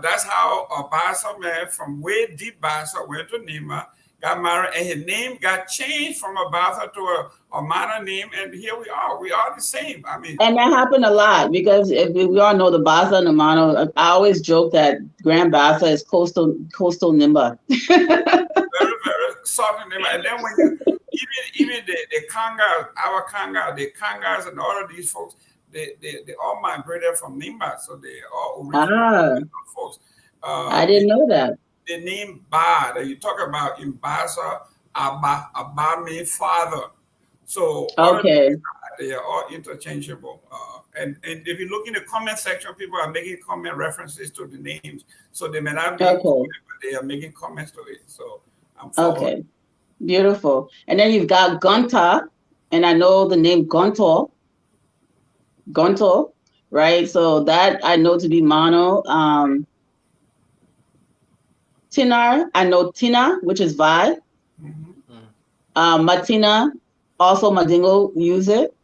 that's how a Bassa man from way deep Bassa went to Nima, got married, and his name got changed from a Bassa to a minor name, and here we are. We are the same. I mean, and that happened a lot because we all know the Bassa and the mono. I always joke that Grand Bassa is coastal Nimba. Very, very soft Nimba. And then when you even the Kangas, our Kanga, the Kangas, and all of these folks, they all migrated from Nimba, so they all original folks. I didn't know that. The name Ba that you talk about in Bassa, Abba means father. So okay, they are all interchangeable. And if you look in the comment section, people are making comment references to the names. So they may not be, but they are making comments to it. So I'm following. Okay, beautiful. And then you've got Gunta, and I know the name Gonto, right? So that I know to be mono. Tinar, I know Tina, which is Vi. Matina, also Madingo use it.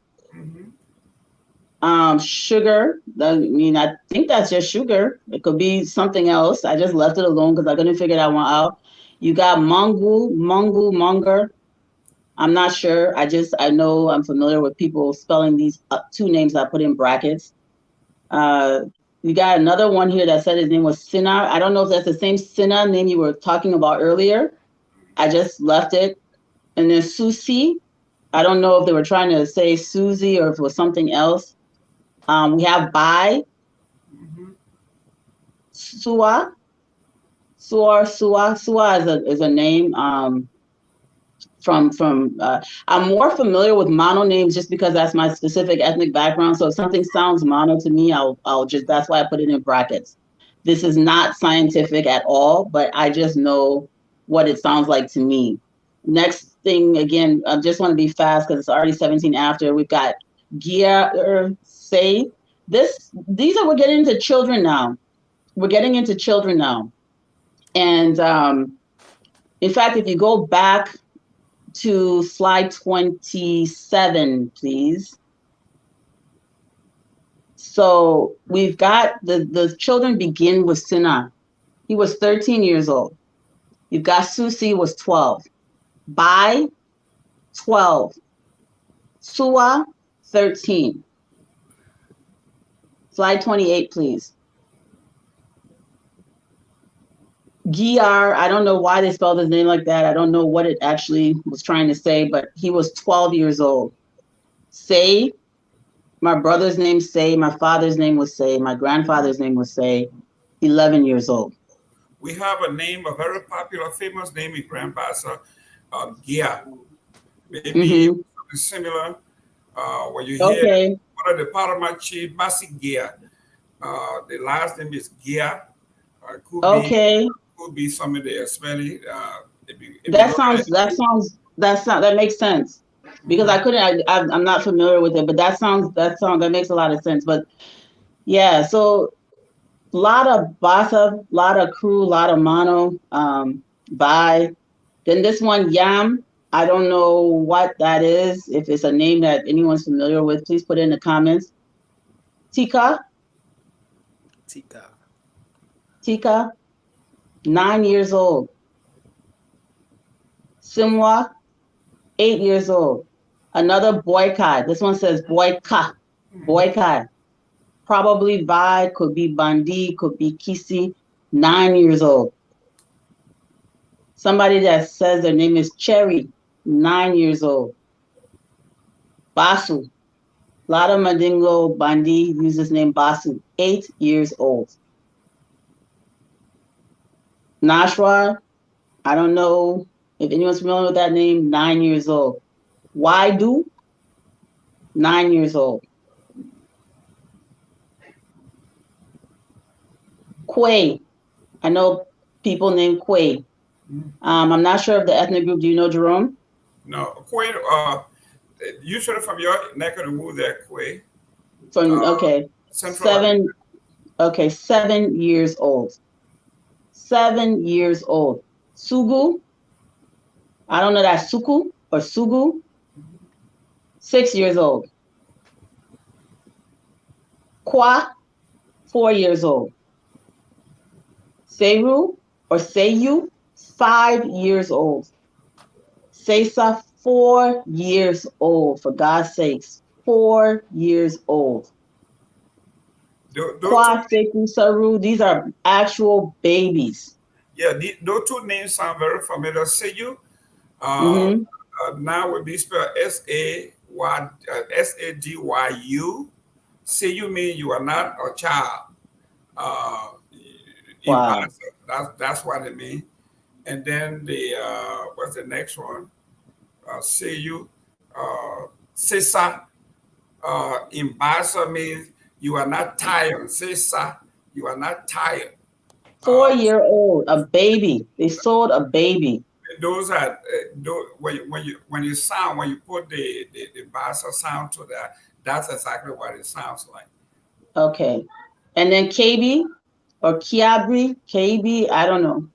Sugar, I think that's just sugar. It could be something else. I just left it alone because I couldn't figure that one out. You got Monger. I'm not sure. I know I'm familiar with people spelling these two names I put in brackets. We got another one here that said his name was Sinar. I don't know if that's the same Sinar name you were talking about earlier. I just left it. And then Susi. I don't know if they were trying to say Susie or if it was something else. We have Bai. Sua is a name from I'm more familiar with mono names just because that's my specific ethnic background. So if something sounds mono to me, I'll just, that's why I put it in brackets. This is not scientific at all, but I just know what it sounds like to me. Next thing, again, I just want to be fast because it's already 17 after. We've got Gia Say. We're getting into children now. And in fact, if you go back to slide 27, please. So we've got the children begin with Sina. He was 13 years old. You've got Susi was 12. Bai, 12. Sua, 13. Slide 28, please. Giar, I don't know why they spelled his name like that. I don't know what it actually was trying to say, but he was 12 years old. Say, my brother's name Say, my father's name was Say, my grandfather's name was Say, 11 years old. We have a name, a very popular, famous name in Grand Bassa, Gia. Maybe something similar. When you hear one of the Parama chief, Basi Gia. The last name is Gia. Could be some of the spelling. That makes sense because I'm not familiar with it, but that makes a lot of sense. But Yeah, so a lot of Basa, a lot of crew, a lot of mono, by. Then this one, Yam, I don't know what that is. If it's a name that anyone's familiar with, please put it in the comments. Tika, Tika. Tika, 9 years old. Simwa, 8 years old. Another boycott. This one says boycott. Boycott. Probably Vi, could be Bandi, could be Kisi, 9 years old. Somebody that says their name is Cherry, 9 years old. Basu. A lot of Mandingo Bandi use this name Basu, 8 years old. Nashwa, I don't know if anyone's familiar with that name, 9 years old. Waidu, 9 years old. Kwe, I know people named Kwe. I'm not sure of the ethnic group. Do you know, Jerome? No, Kwe, usually from your neck of the woods there, Kwe. Okay. Central 7 years old. 7 years old. Sugu, I don't know that Suku or Sugu, 6 years old. Kwa, 4 years old. Seru or Seiyu, 5 years old. Sesa, 4 years old, for God's sakes, 4 years old. Kwa, Seku, Saru, these are actual babies. Yeah, those two names sound very familiar. Seiyu, now would be spelled Sadyu. Seiyu means you are not a child. Wow. That's what it means. And then the what's the next one? Seiyu, Sesa, in Basa means you are not tired. Sesa, you are not tired. 4-year-old, a baby. They sold a baby. Those are when you put the Basa sound to that, that's exactly what it sounds like. Okay, and then KB or Kiabri, KB, I don't know.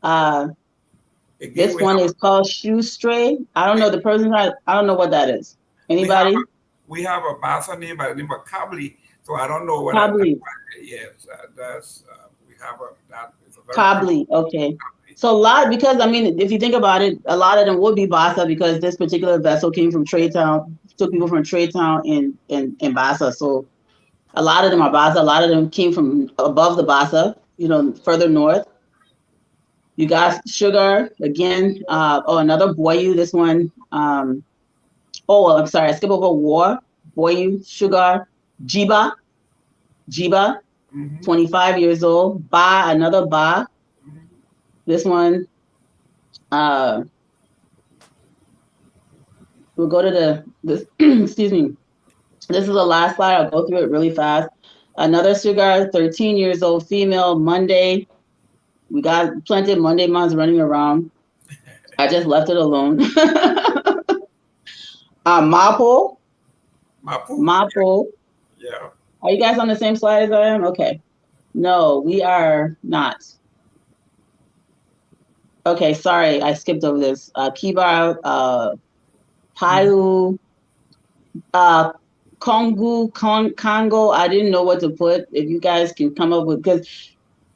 Again, this one is called Shoe Stray. I don't know the person. I don't know what that is. Anybody? We have a Basa name by the name of Kabli, so I don't know what. Kabli. Yes, that's we have that. Kabli. Okay. So a lot, because I mean, if you think about it, a lot of them would be Basa because this particular vessel came from Trade Town, took people from Trade Town in Basa. So a lot of them are Basa. A lot of them came from above the Basa, further north. You got Sugar again. Another Boyu. This one. I'm sorry. I skip over War. Boyu, Sugar, Jiba, 25 years old. Ba, another Ba. This one. We'll go to this. Excuse me. This is the last slide. I'll go through it really fast. Another Sugar, 13 years old, female. Monday. We got plenty of Monday moms running around. I just left it alone. Mapo. Yeah. Are you guys on the same slide as I am? Okay. No, we are not. Okay, sorry, I skipped over this. Kibar, Paiu, Congo. I didn't know what to put. If you guys can come up with, because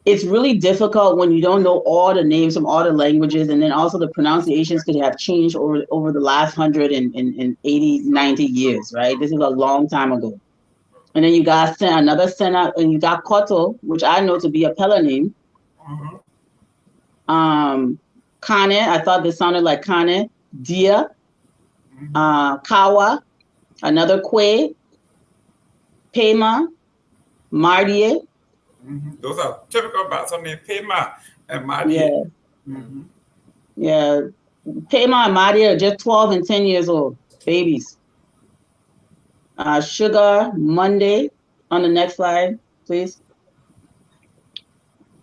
it's really difficult when you don't know all the names from all the languages, and then also the pronunciations could have changed over the last 180, 90 years, right? This is a long time ago. And then you got another Sena, and you got Koto, which I know to be a Pella name. Kane, I thought this sounded like Kane. Dia, Kawa, another Kwe, Pema, Mardie. Those are typical about something Pema and Mardie. Yeah, Pema and Mardie are just 12 and 10 years old, babies. Sugar, Monday, on the next slide, please.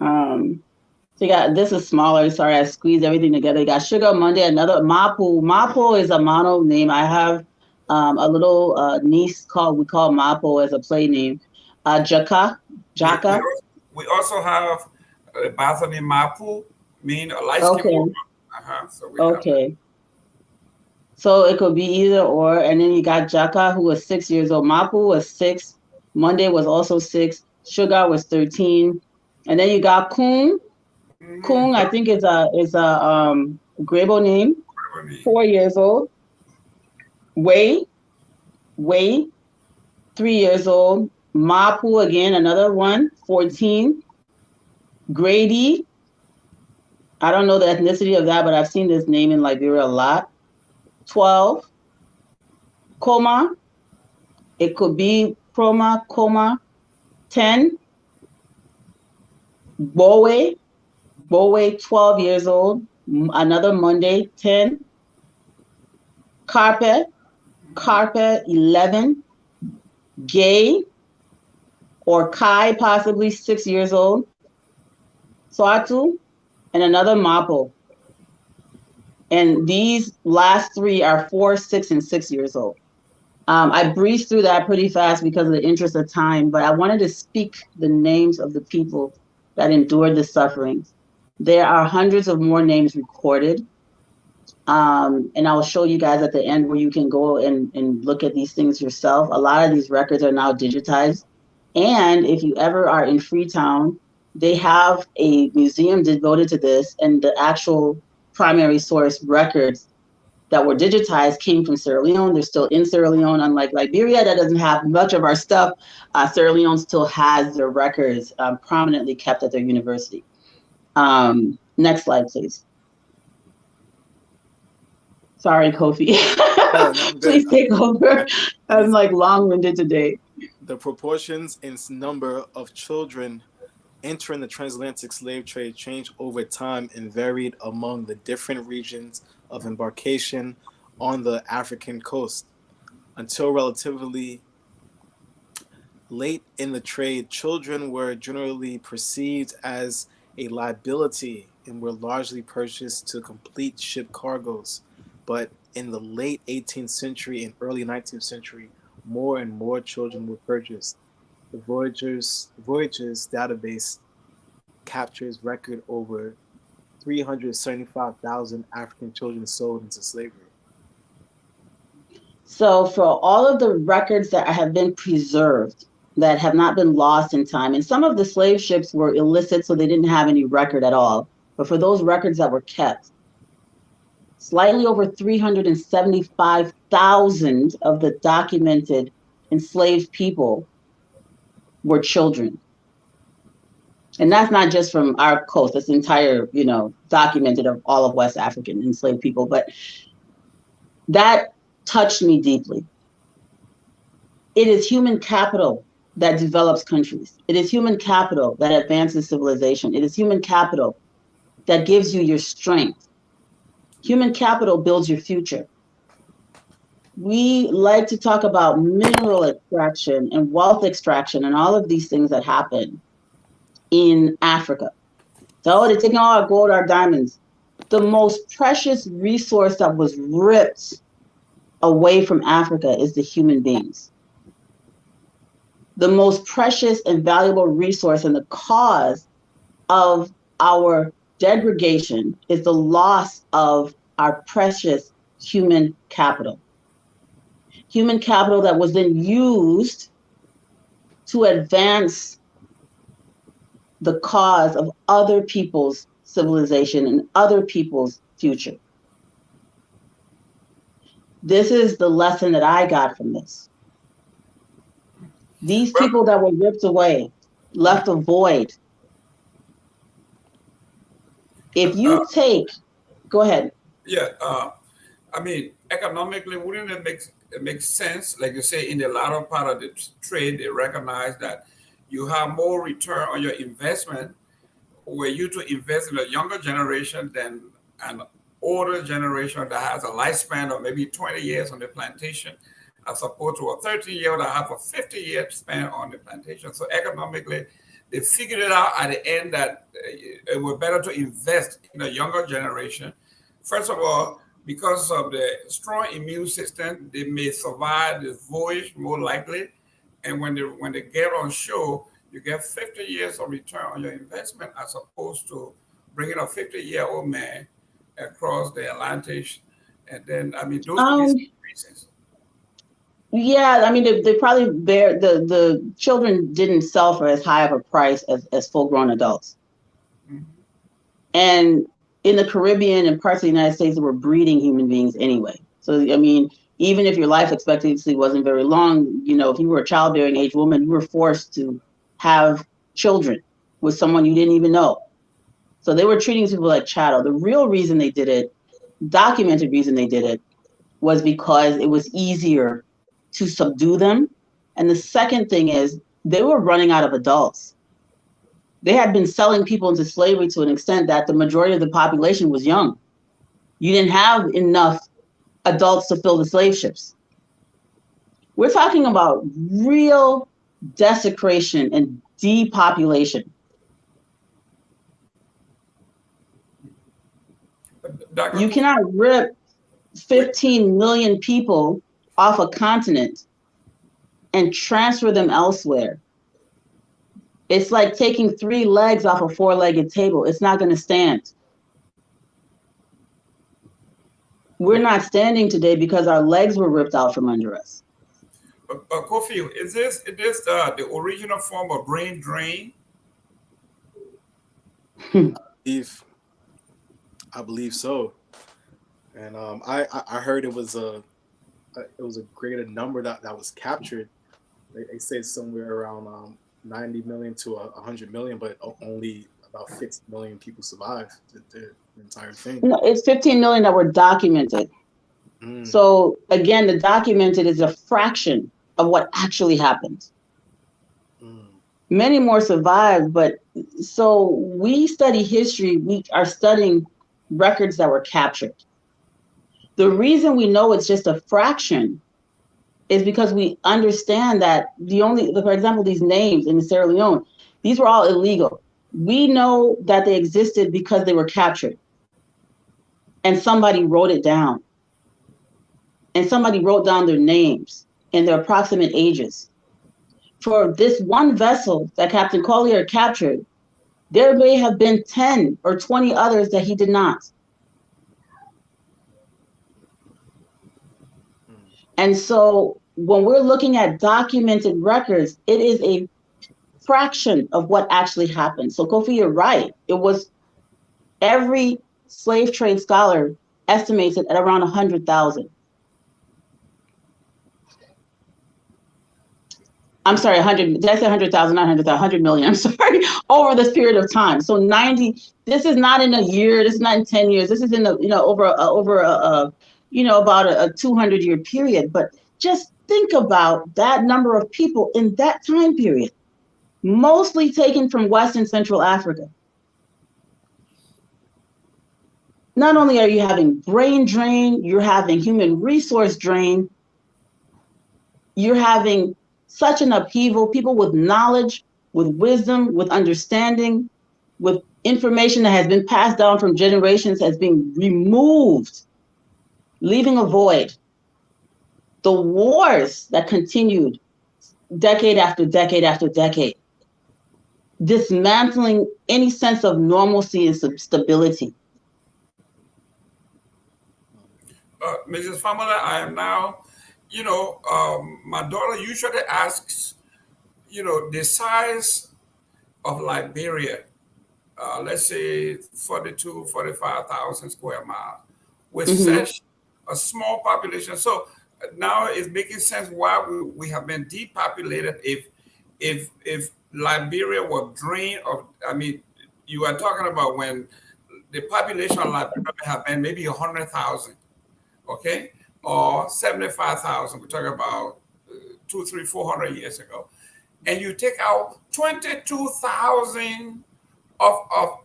So you got, this is smaller. Sorry, I squeezed everything together. You got Sugar, Monday, another Mapu. Mapu is a mono name. I have a little niece we call Mapo as a play name. Jaka, We, we, Jaka. al- we also have Bethany Mapu, mean a light skinned Okay, woman. So we have that. okay. So it could be either or. And then you got Jaka, who was 6 years old. Mapu was 6. Monday was also 6. Sugar was 13. And then you got Kun. Mm-hmm. Kun, I think is a Grebo name, Whatever name. 4 years old. Wei, 3 years old. Mapu again, another one, 14. Grady, I don't know the ethnicity of that, but I've seen this name in Liberia a lot. 12. Koma, it could be Koma, 10. Bowe, 12 years old. Another Monday, 10. Carpet, 11. Gay or Kai, possibly 6 years old. Swatu, and another Mapo. And these last three are 4, 6, and 6 years old. I breezed through that pretty fast because of the interest of time, but I wanted to speak the names of the people that endured the sufferings. There are hundreds of more names recorded. And I'll show you guys at the end where you can go and look at these things yourself. A lot of these records are now digitized. And if you ever are in Freetown, they have a museum devoted to this, and the actual primary source records that were digitized came from Sierra Leone. They're still in Sierra Leone, unlike Liberia that doesn't have much of our stuff. Sierra Leone still has their records prominently kept at their university. Next slide, please. Sorry, Koffi. Oh, no, I'm Please good. take over. I'm long-winded today. The proportions in number of children entering the transatlantic slave trade changed over time and varied among the different regions of embarkation on the African coast. Until relatively late in the trade, children were generally perceived as a liability and were largely purchased to complete ship cargoes. But in the late 18th century and early 19th century, more and more children were purchased. The Voyages database captures record over 375,000 African children sold into slavery. So for all of the records that have been preserved, that have not been lost in time, and some of the slave ships were illicit, so they didn't have any record at all. But for those records that were kept, slightly over 375,000 of the documented enslaved people were children. And that's not just from our coast, that's entire, documented of all of West African enslaved people. But that touched me deeply. It is human capital that develops countries. It is human capital that advances civilization. It is human capital that gives you your strength. Human capital builds your future. We like to talk about mineral extraction and wealth extraction and all of these things that happen in Africa. So they're taking all our gold, our diamonds. The most precious resource that was ripped away from Africa is the human beings. The most precious and valuable resource and the cause of our degradation is the loss of our precious human capital. Human capital that was then used to advance the cause of other people's civilization and other people's future. This is the lesson that I got from this. These people that were ripped away, left a void. If you go ahead. Yeah, economically, wouldn't it make sense? Like you say, in the latter part of the trade, they recognize that you have more return on your investment were you to invest in a younger generation than an older generation that has a lifespan of maybe 20 years on the plantation, as opposed to a 13-year-old that have a 50-year span on the plantation. So economically, they figured it out at the end that it was better to invest in a younger generation. First of all, because of the strong immune system, they may survive this voyage more likely. and when they get on show, you get 50 years of return on your investment as opposed to bringing a 50-year-old man across the Atlantic. And then, I mean, those are these reasons. Yeah, I mean, they probably the children didn't sell for as high of a price as full-grown adults. Mm-hmm. And in the Caribbean and parts of the United States, they were breeding human beings anyway. So, I mean, even if your life expectancy wasn't very long, you know, if you were a childbearing age woman, you were forced to have children with someone you didn't even know. So they were treating people like chattel. The real reason they did it, documented reason they did it, was because it was easier to subdue them. And the second thing is they were running out of adults. They had been selling people into slavery to an extent that the majority of the population was young. You didn't have enough adults to fill the slave ships. We're talking about real desecration and depopulation. You cannot rip 15 million people off a continent and transfer them elsewhere. It's like taking 3 legs off a 4-legged table. It's not going to stand. We're not standing today because our legs were ripped out from under us. Koffi, is this the original form of brain drain? I believe so, and I heard it was a greater number that was captured. They say somewhere around 90 million to 100 million, but only about 50 million people survived the entire thing. No, it's 15 million that were documented. So again, the documented is a fraction of what actually happened. Many more survived, but so we study history, we are studying records that were captured. The reason we know it's just a fraction is because we understand that for example, these names in Sierra Leone, these were all illegal. We know that they existed because they were captured. And somebody wrote it down. And somebody wrote down their names and their approximate ages. For this one vessel that Captain Collier captured, there may have been 10 or 20 others that he did not. And so when we're looking at documented records, it is a fraction of what actually happened. So Koffi, you're right. It was every slave trade scholar estimates it at around 100,000. I'm sorry, 100, did I say 100,000, not 100,000, 100 million, I'm sorry, over this period of time. So 90, this is not in a year, this is not in 10 years, this is in a, over about a 200-year period. But just think about that number of people in that time period, mostly taken from West and Central Africa. Not only are you having brain drain, you're having human resource drain, you're having such an upheaval, people with knowledge, with wisdom, with understanding, with information that has been passed down from generations has been removed, leaving a void. The wars that continued decade after decade after decade, dismantling any sense of normalcy and stability. Mrs. Famula, I am now, my daughter usually asks, the size of Liberia, let's say 45,000 square miles, with such a small population. So now it's making sense why we have been depopulated. If Liberia was drained of, you are talking about when the population of Liberia have been maybe 100,000, okay? Or 75,000, we're talking about 200, 300, 400 years ago. And you take out 22,000 of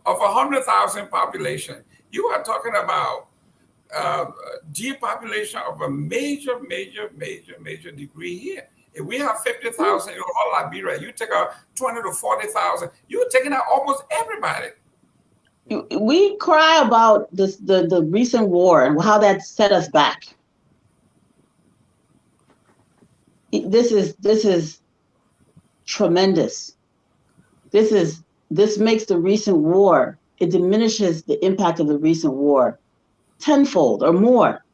100,000 population. You are talking about depopulation of a major degree here. If we have 50,000 in all Liberia, you take out 20 to 40,000, you're taking out almost everybody. We cry about the recent war and how that set us back. This is tremendous. This makes the recent war, it diminishes the impact of the recent war tenfold or more.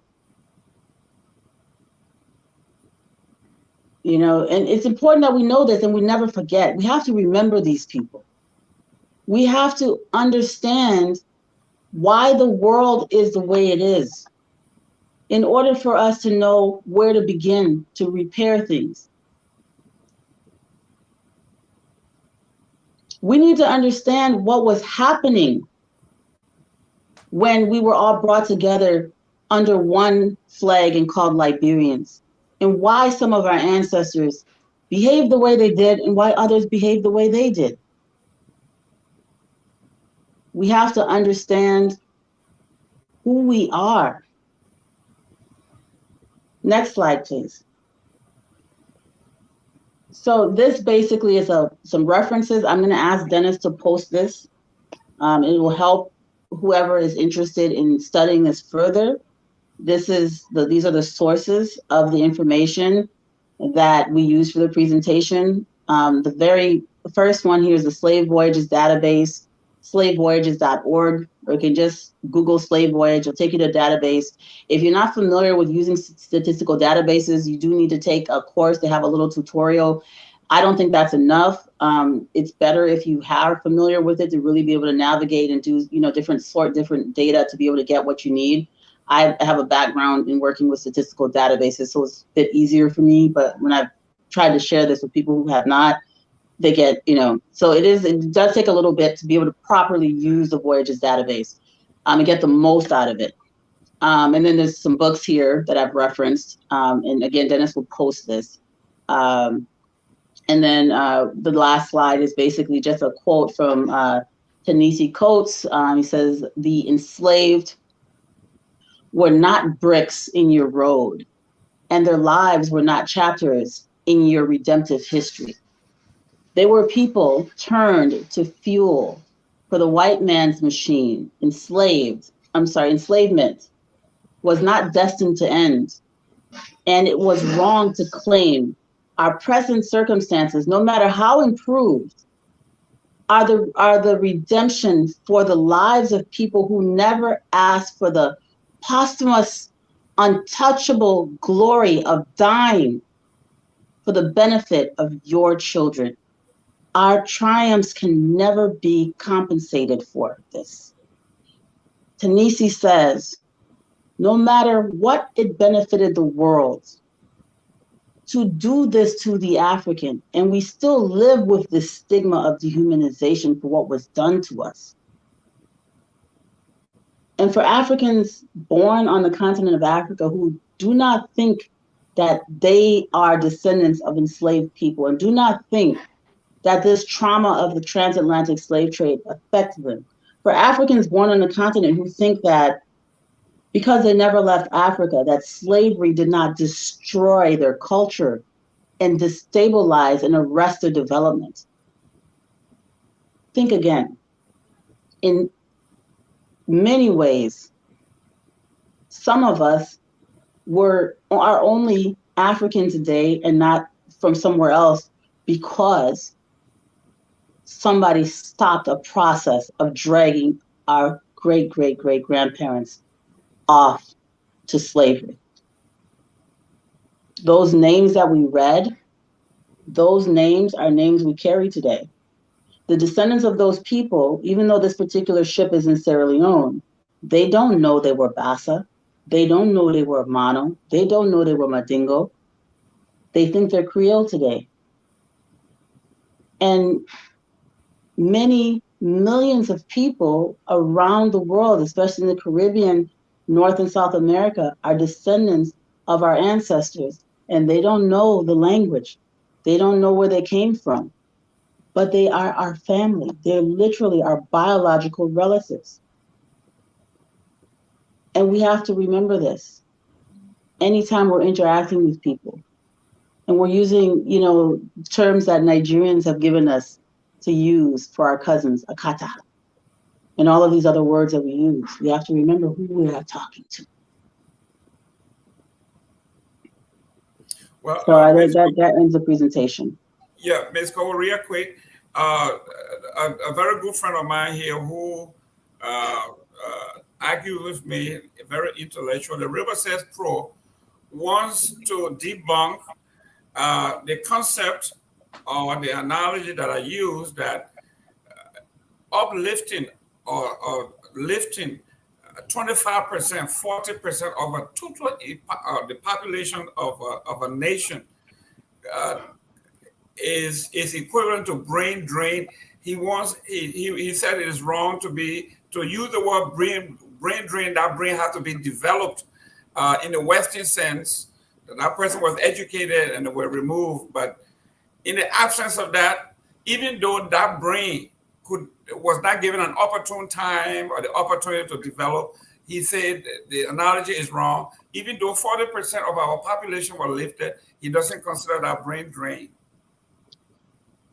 You know, and it's important that we know this and we never forget. We have to remember these people. We have to understand why the world is the way it is in order for us to know where to begin to repair things. We need to understand what was happening when we were all brought together under one flag and called Liberians, and why some of our ancestors behaved the way they did and why others behaved the way they did. We have to understand who we are. Next slide, please. So this basically is some references. I'm going to ask Dennis to post this. It will help whoever is interested in studying this further. These are the sources of the information that we use for the presentation. The very first one here is the Slave Voyages database, slavevoyages.org, or you can just Google Slave Voyage. It'll take you to a database. If you're not familiar with using statistical databases, you do need to take a course. They have a little tutorial. I don't think that's enough. It's better if you are familiar with it to really be able to navigate and do, different data to be able to get what you need. I have a background in working with statistical databases, so it's a bit easier for me. But when I've tried to share this with people who have not, they get, so it does take a little bit to be able to properly use the Voyages database and get the most out of it. And then there's some books here that I've referenced. And again, Dennis will post this. And then the last slide is basically just a quote from Ta-Nehisi Coates. He says, "The enslaved were not bricks in your road, and their lives were not chapters in your redemptive history. They were people turned to fuel for the white man's machine. Enslavement was not destined to end, and it was wrong to claim our present circumstances, no matter how improved, are the redemption for the lives of people who never asked for the posthumous, untouchable glory of dying for the benefit of your children. Our triumphs can never be compensated for this." Ta-Nehisi says, no matter what it benefited the world to do this to the African, and we still live with this stigma of dehumanization for what was done to us. And for Africans born on the continent of Africa who do not think that they are descendants of enslaved people and do not think that this trauma of the transatlantic slave trade affected them. For Africans born on the continent who think that because they never left Africa, that slavery did not destroy their culture and destabilize and arrest their development. Think again. In many ways, some of us are only African today and not from somewhere else because somebody stopped a process of dragging our great-great-great-grandparents off to slavery. Those names that we read, those names are names we carry today. The descendants of those people, even though this particular ship is in Sierra Leone, they don't know they were Bassa. They don't know they were Mano. They don't know they were Madingo. They think they're Creole today. And many millions of people around the world, especially in the Caribbean, North and South America, are descendants of our ancestors, and they don't know the language. They don't know where they came from, but they are our family. They're literally our biological relatives. And we have to remember this anytime we're interacting with people. And we're using, terms that Nigerians have given us to use for our cousins, akata, and all of these other words that we use. We have to remember who we are talking to. Well, So that ends the presentation. Yeah, Ms. Cole, real quick. A very good friend of mine here who argued with me, very intellectual. The River Says Pro wants to debunk the concept or the analogy that I use that uplifting or lifting 25%, 40% of a total the population of a nation uh, is equivalent to brain drain. He said it is wrong to use the word brain drain. That brain has to be developed in the Western sense. That person was educated and they were removed, but in the absence of that, even though that brain was not given an opportune time or the opportunity to develop, he said the analogy is wrong. Even though 40% of our population were lifted, he doesn't consider that brain drain.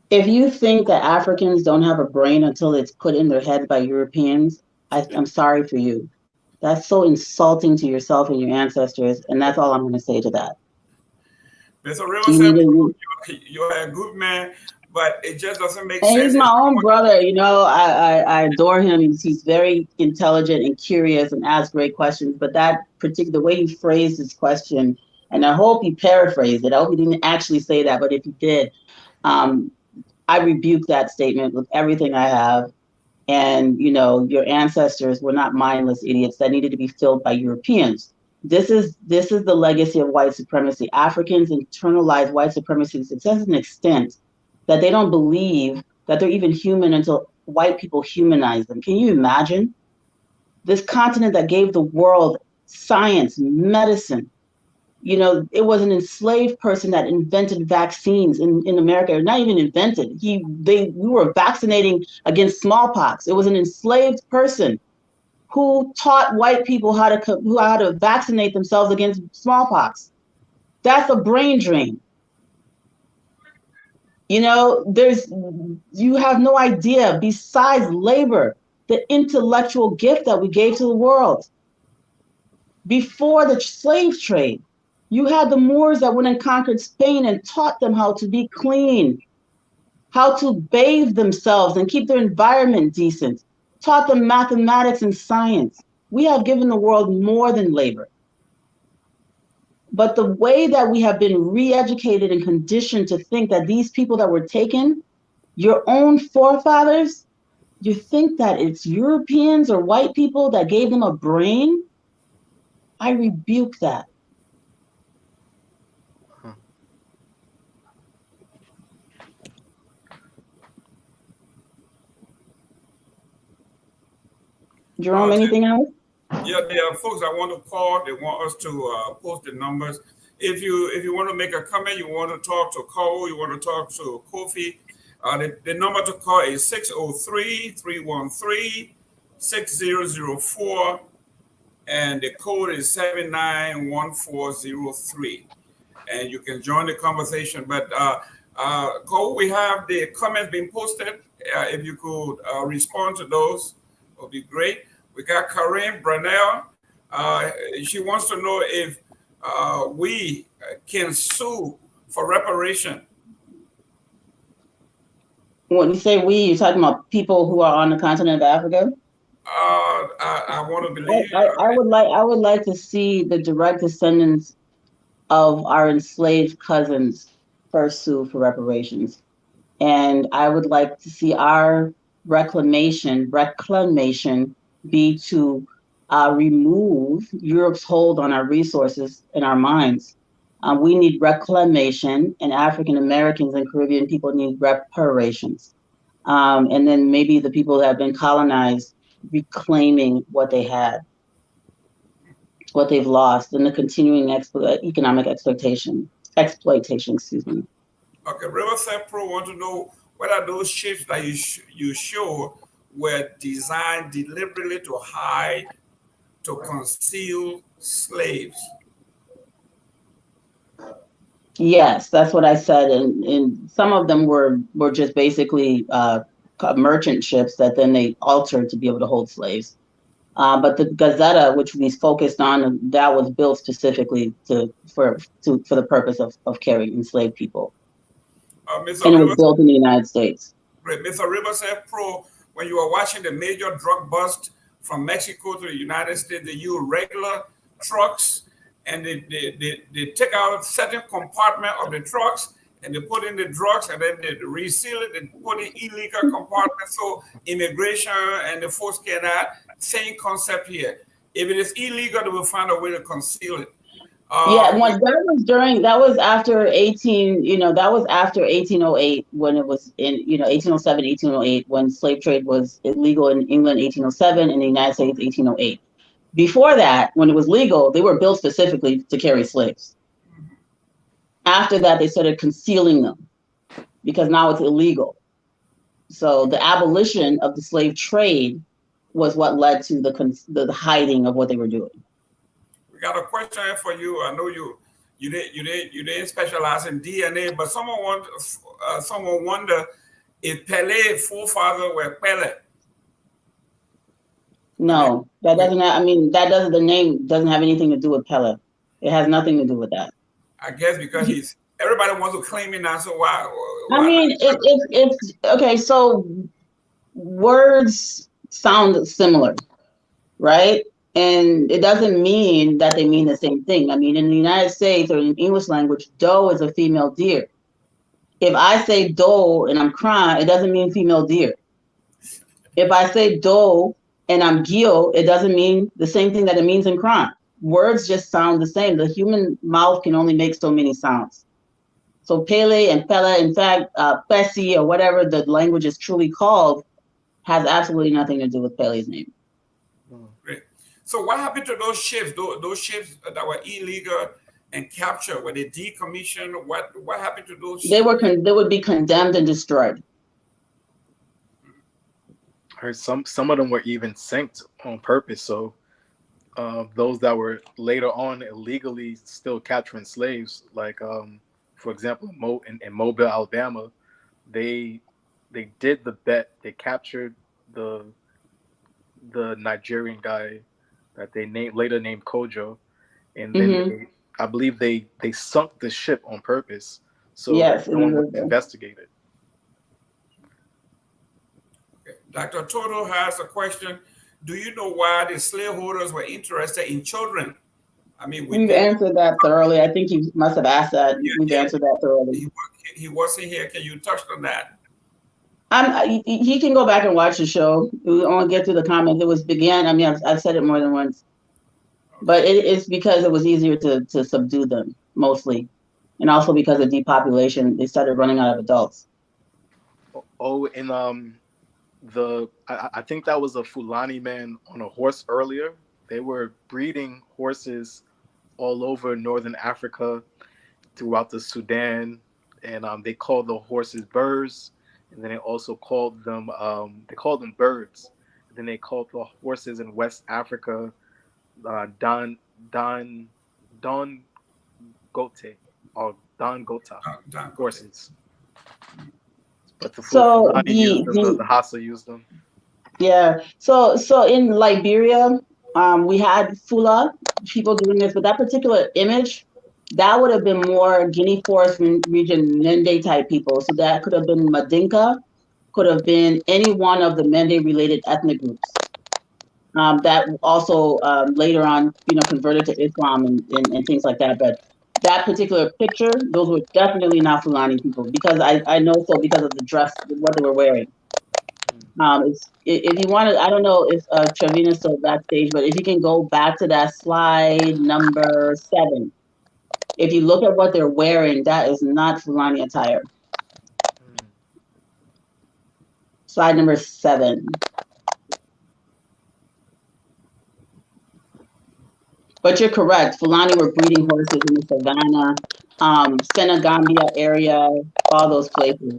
If you think that Africans don't have a brain until it's put in their head by Europeans, I'm sorry for you. That's so insulting to yourself and your ancestors, and that's all I'm going to say to that. Mr. Rivers, you're a good man, but it just doesn't make sense. He's my own brother, you know. I adore him. He's very intelligent and curious and asks great questions. But that particular the way he phrased his question, and I hope he paraphrased it. I hope he didn't actually say that, but if he did, I rebuke that statement with everything I have. And, you know, your ancestors were not mindless idiots that needed to be filled by Europeans. This is the legacy of white supremacy. Africans internalize white supremacy to such an extent that they don't believe that they're even human until white people humanize them. Can you imagine? This continent that gave the world science, medicine. You know, it was an enslaved person that invented vaccines in America. Not even invented. We were vaccinating against smallpox. It was an enslaved person who taught white people how to vaccinate themselves against smallpox. That's a brain drain. You know, you have no idea, besides labor, the intellectual gift that we gave to the world. Before the slave trade, you had the Moors that went and conquered Spain and taught them how to be clean, how to bathe themselves and keep their environment decent, taught them mathematics and science. We have given the world more than labor. But the way that we have been re-educated and conditioned to think that these people that were taken, your own forefathers, you think that it's Europeans or white people that gave them a brain? I rebuke that. Jerome, anything else? Yeah, there are folks I want to call. They want us to post the numbers. If you want to make a comment, you want to talk to Cole, you want to talk to Koffi, the number to call is 603-313-6004, and the code is 791403. And you can join the conversation. But Cole, we have the comments being posted. If you could respond to those, it would be great. We got Karim Brunel. She wants to know if we can sue for reparation. When you say we, you're talking about people who are on the continent of Africa? I want to believe. I would like to see the direct descendants of our enslaved cousins first sue for reparations, and I would like to see our reclamation be to remove Europe's hold on our resources and our minds. We need reclamation, and African Americans and Caribbean people need reparations. And then maybe the people that have been colonized reclaiming what they had, what they've lost, and the continuing economic exploitation, excuse me. Okay, Riverside Pro want to know what are those ships that you show were designed deliberately to hide, to conceal slaves? Yes, that's what I said. And some of them were just basically merchant ships that then they altered to be able to hold slaves. But the Gazetta, which we focused on, that was built specifically for the purpose of carrying enslaved people. Mr. and it was Rivers, built in the United States. Mr. Rivers said, Pro, when you were watching the major drug bust from Mexico to the United States, they use regular trucks and they take out certain compartment of the trucks and they put in the drugs and then they reseal it and put in illegal compartments so immigration and the folks cannot. Same concept here. If it is illegal, they will find a way to conceal it. Yeah, that was after 1808 when it was in 1807, 1808 when slave trade was illegal in England, 1807, in the United States, 1808. Before that, when it was legal, they were built specifically to carry slaves. After that, they started concealing them because now it's illegal. So the abolition of the slave trade was what led to the hiding of what they were doing. We got a question for you. I know you didn't specialize in DNA, but someone wonder if Pele's forefathers were Pele. No, that doesn't have, the name doesn't have anything to do with Pele. It has nothing to do with that. I guess because everybody wants to claim it now, so why it's okay, so words sound similar, right? And it doesn't mean that they mean the same thing. In the United States or in English language, doe is a female deer. If I say doe and I'm crying, it doesn't mean female deer. If I say doe and I'm gil, it doesn't mean the same thing that it means in crime. Words just sound the same. The human mouth can only make so many sounds. So Pele and Pella, in fact, Pesi or whatever the language is truly called, has absolutely nothing to do with Pele's name. Great. So what happened to those ships? Those ships that were illegal and captured, were they decommissioned? What happened to those ships? They would be condemned and destroyed. I heard some of them were even sank on purpose. So those that were later on illegally still capturing slaves, like for example, in Mobile, Alabama, they did the bet. They captured the Nigerian guy that they later named Kojo, and then I believe they sunk the ship on purpose, so yes, no one would investigate it. Okay. Dr. Toto has a question. Do you know why the slaveholders were interested in children? We've answered that thoroughly. I think you must have asked that. We've answered that thoroughly. He wasn't here. Can you touch on that? He can go back and watch the show. We won't get to the comments. It was began. I've said it more than once, but it's because it was easier to subdue them mostly, and also because of depopulation, they started running out of adults. Oh, and I think that was a Fulani man on a horse earlier. They were breeding horses all over northern Africa, throughout the Sudan, and they called the horses birds, and then they also called them birds. And then they called the horses in West Africa Don Gote or Don Gota horses. But the Hassa used them. Yeah. So in Liberia, we had Fula people doing this, but that particular image, that would have been more Guinea Forest region Mende type people. So that could have been Madinka, could have been any one of the Mende related ethnic groups. That also later on, converted to Islam and things like that. But that particular picture, those were definitely not Fulani people, because I know so because of the dress, what they were wearing. If you wanted, I don't know if Trevina's still backstage, but if you can go back to that slide number 7, if you look at what they're wearing, that is not Fulani attire. Slide number 7. But you're correct. Fulani were breeding horses in the savannah, Senegambia area, all those places.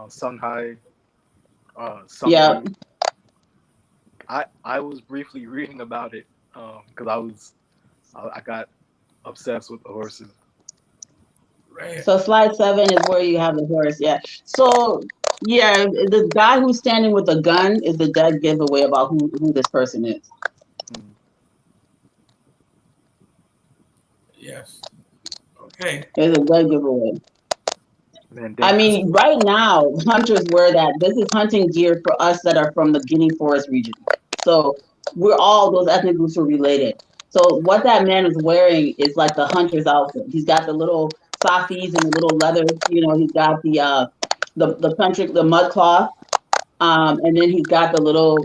Songhai. Yeah. I was briefly reading about it because I got obsessed with the horses. Right. So slide 7 is where you have the horse. Yeah. So yeah, the guy who's standing with the gun is the dead giveaway about who this person is. Yes. Okay. It's a dead giveaway. I mean, right now, hunters wear that. This is hunting gear for us that are from the Guinea Forest region. So we're all, those ethnic groups are related. So what that man is wearing is like the hunter's outfit. He's got the little softies and the little leather, he's got the country, the mud cloth. And then he's got the little,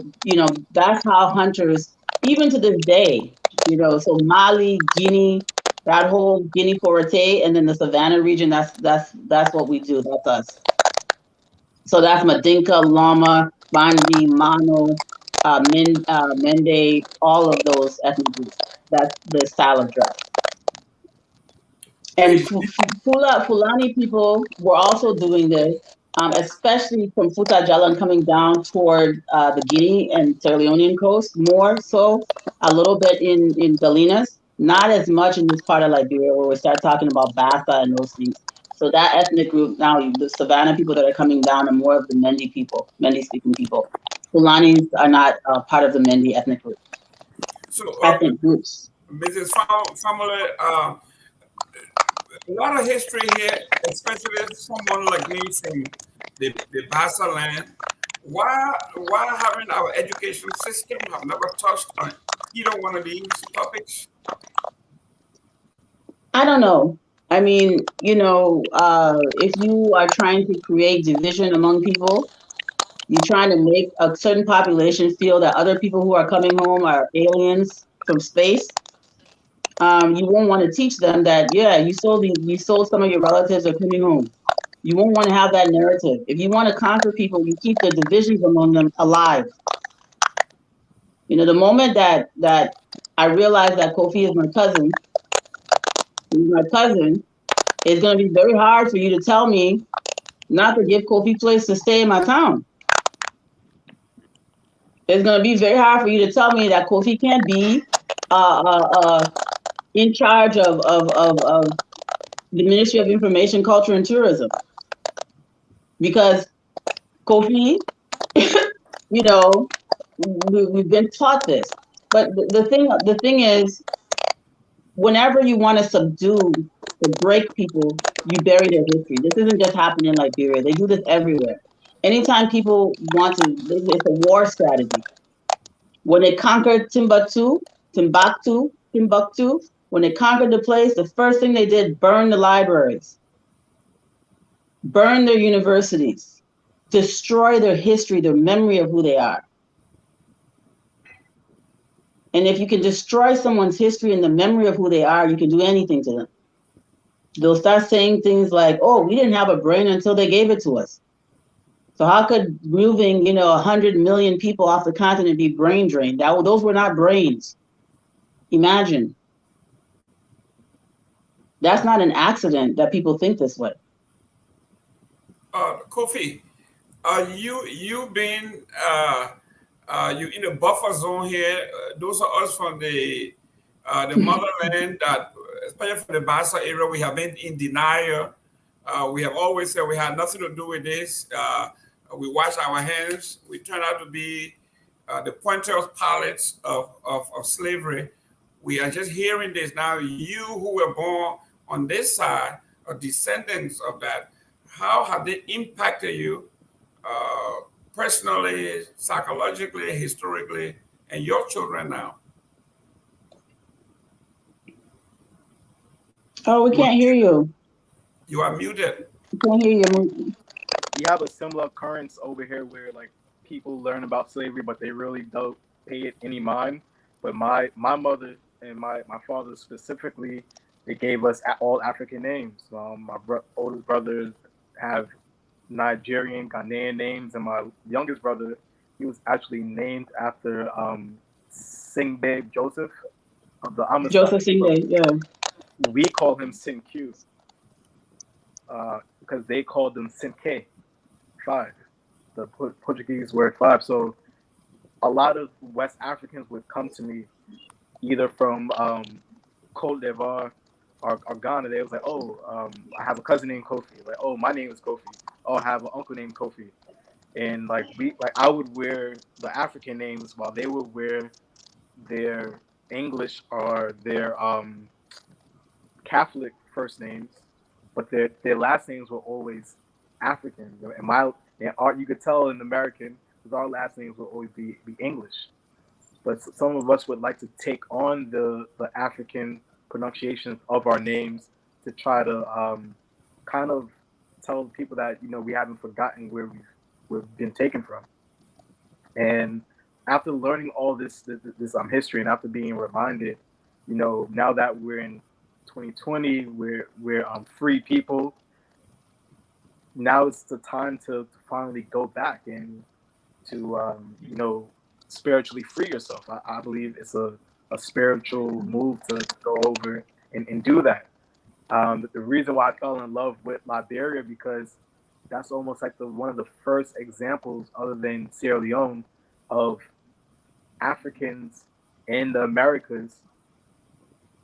that's how hunters, even to this day, so Mali, Guinea, that whole Guinea Forte, and then the Savannah region, that's what we do. That's us. So that's Madinka, Lama, Bandi, Mano, Mende, all of those ethnic groups. That's the style of dress. And Fulani people were also doing this, especially from Futa Jalan coming down toward the Guinea and Sierra Leonean coast, more so, a little bit in Galinas, not as much in this part of Liberia where we start talking about Bassa and those things. So that ethnic group now, the Savannah people that are coming down are more of the Mendi people, Mendi-speaking people. Fulanis are not part of the Mendi ethnic group. So, ethnic groups. Mrs. Family, a lot of history here, especially someone like me from the Bassa land. Why haven't our education system have never touched on either one of these topics? I don't know. I mean, if you are trying to create division among people, you're trying to make a certain population feel that other people who are coming home are aliens from space. You won't want to teach them that, yeah, you sold some of your relatives are coming home. You won't want to have that narrative. If you want to conquer people, you keep the divisions among them alive. The moment that I realized that Koffi is my cousin, it's going to be very hard for you to tell me not to give Koffi place to stay in my town. It's going to be very hard for you to tell me that Koffi can't be in charge of the Ministry of Information, Culture, and Tourism. Because Koffi, we've been taught this. But the thing is, whenever you want to subdue or break people, you bury their history. This isn't just happening in Liberia. They do this everywhere. Anytime people want to, it's a war strategy. When they conquered Timbuktu, when they conquered the place, the first thing they did, burn the libraries, burn their universities, destroy their history, their memory of who they are. And if you can destroy someone's history and the memory of who they are, you can do anything to them. They'll start saying things like, oh, we didn't have a brain until they gave it to us. So how could moving, 100 million people off the continent be brain drained? Those were not brains. Imagine. That's not an accident that people think this way. Koffi, you been you in a buffer zone here. Those are us from the motherland that, especially from the Bassa area, we have been in denial. We have always said we had nothing to do with this. We wash our hands. We turn out to be the pointer's pallets of slavery. We are just hearing this now. You who were born on this side are descendants of that. How have they impacted you personally, psychologically, historically, and your children now? Oh, we can't hear you. You are muted. We can't hear you. We have a similar occurrence over here where people learn about slavery, but they really don't pay it any mind. But my mother and my father specifically, they gave us all African names. My oldest brothers have Nigerian, Ghanaian names, and my youngest brother, he was actually named after Singbe Joseph of the Amazon. Joseph Singbe, yeah. We call him Sin-Q because they called him Sin-K, 5, the Portuguese word 5. So a lot of West Africans would come to me either from Cote d'Ivoire or Ghana. They was like, oh, I have a cousin named Koffi. Like, oh, my name is Koffi. Oh, I have an uncle named Koffi. And I would wear the African names while they would wear their English or their Catholic first names. but their last names were always African. And art, you could tell in American, because our last names will always be English. But some of us would like to take on the African pronunciations of our names to try to kind of tell people that we haven't forgotten where we've been taken from. And after learning all this history, and after being reminded, now that we're in 2020, we're free people. Now it's the time to finally go back and to spiritually free yourself. I believe it's a spiritual move to go over and do that. The reason why I fell in love with Liberia, because that's almost like one of the first examples, other than Sierra Leone, of Africans in the Americas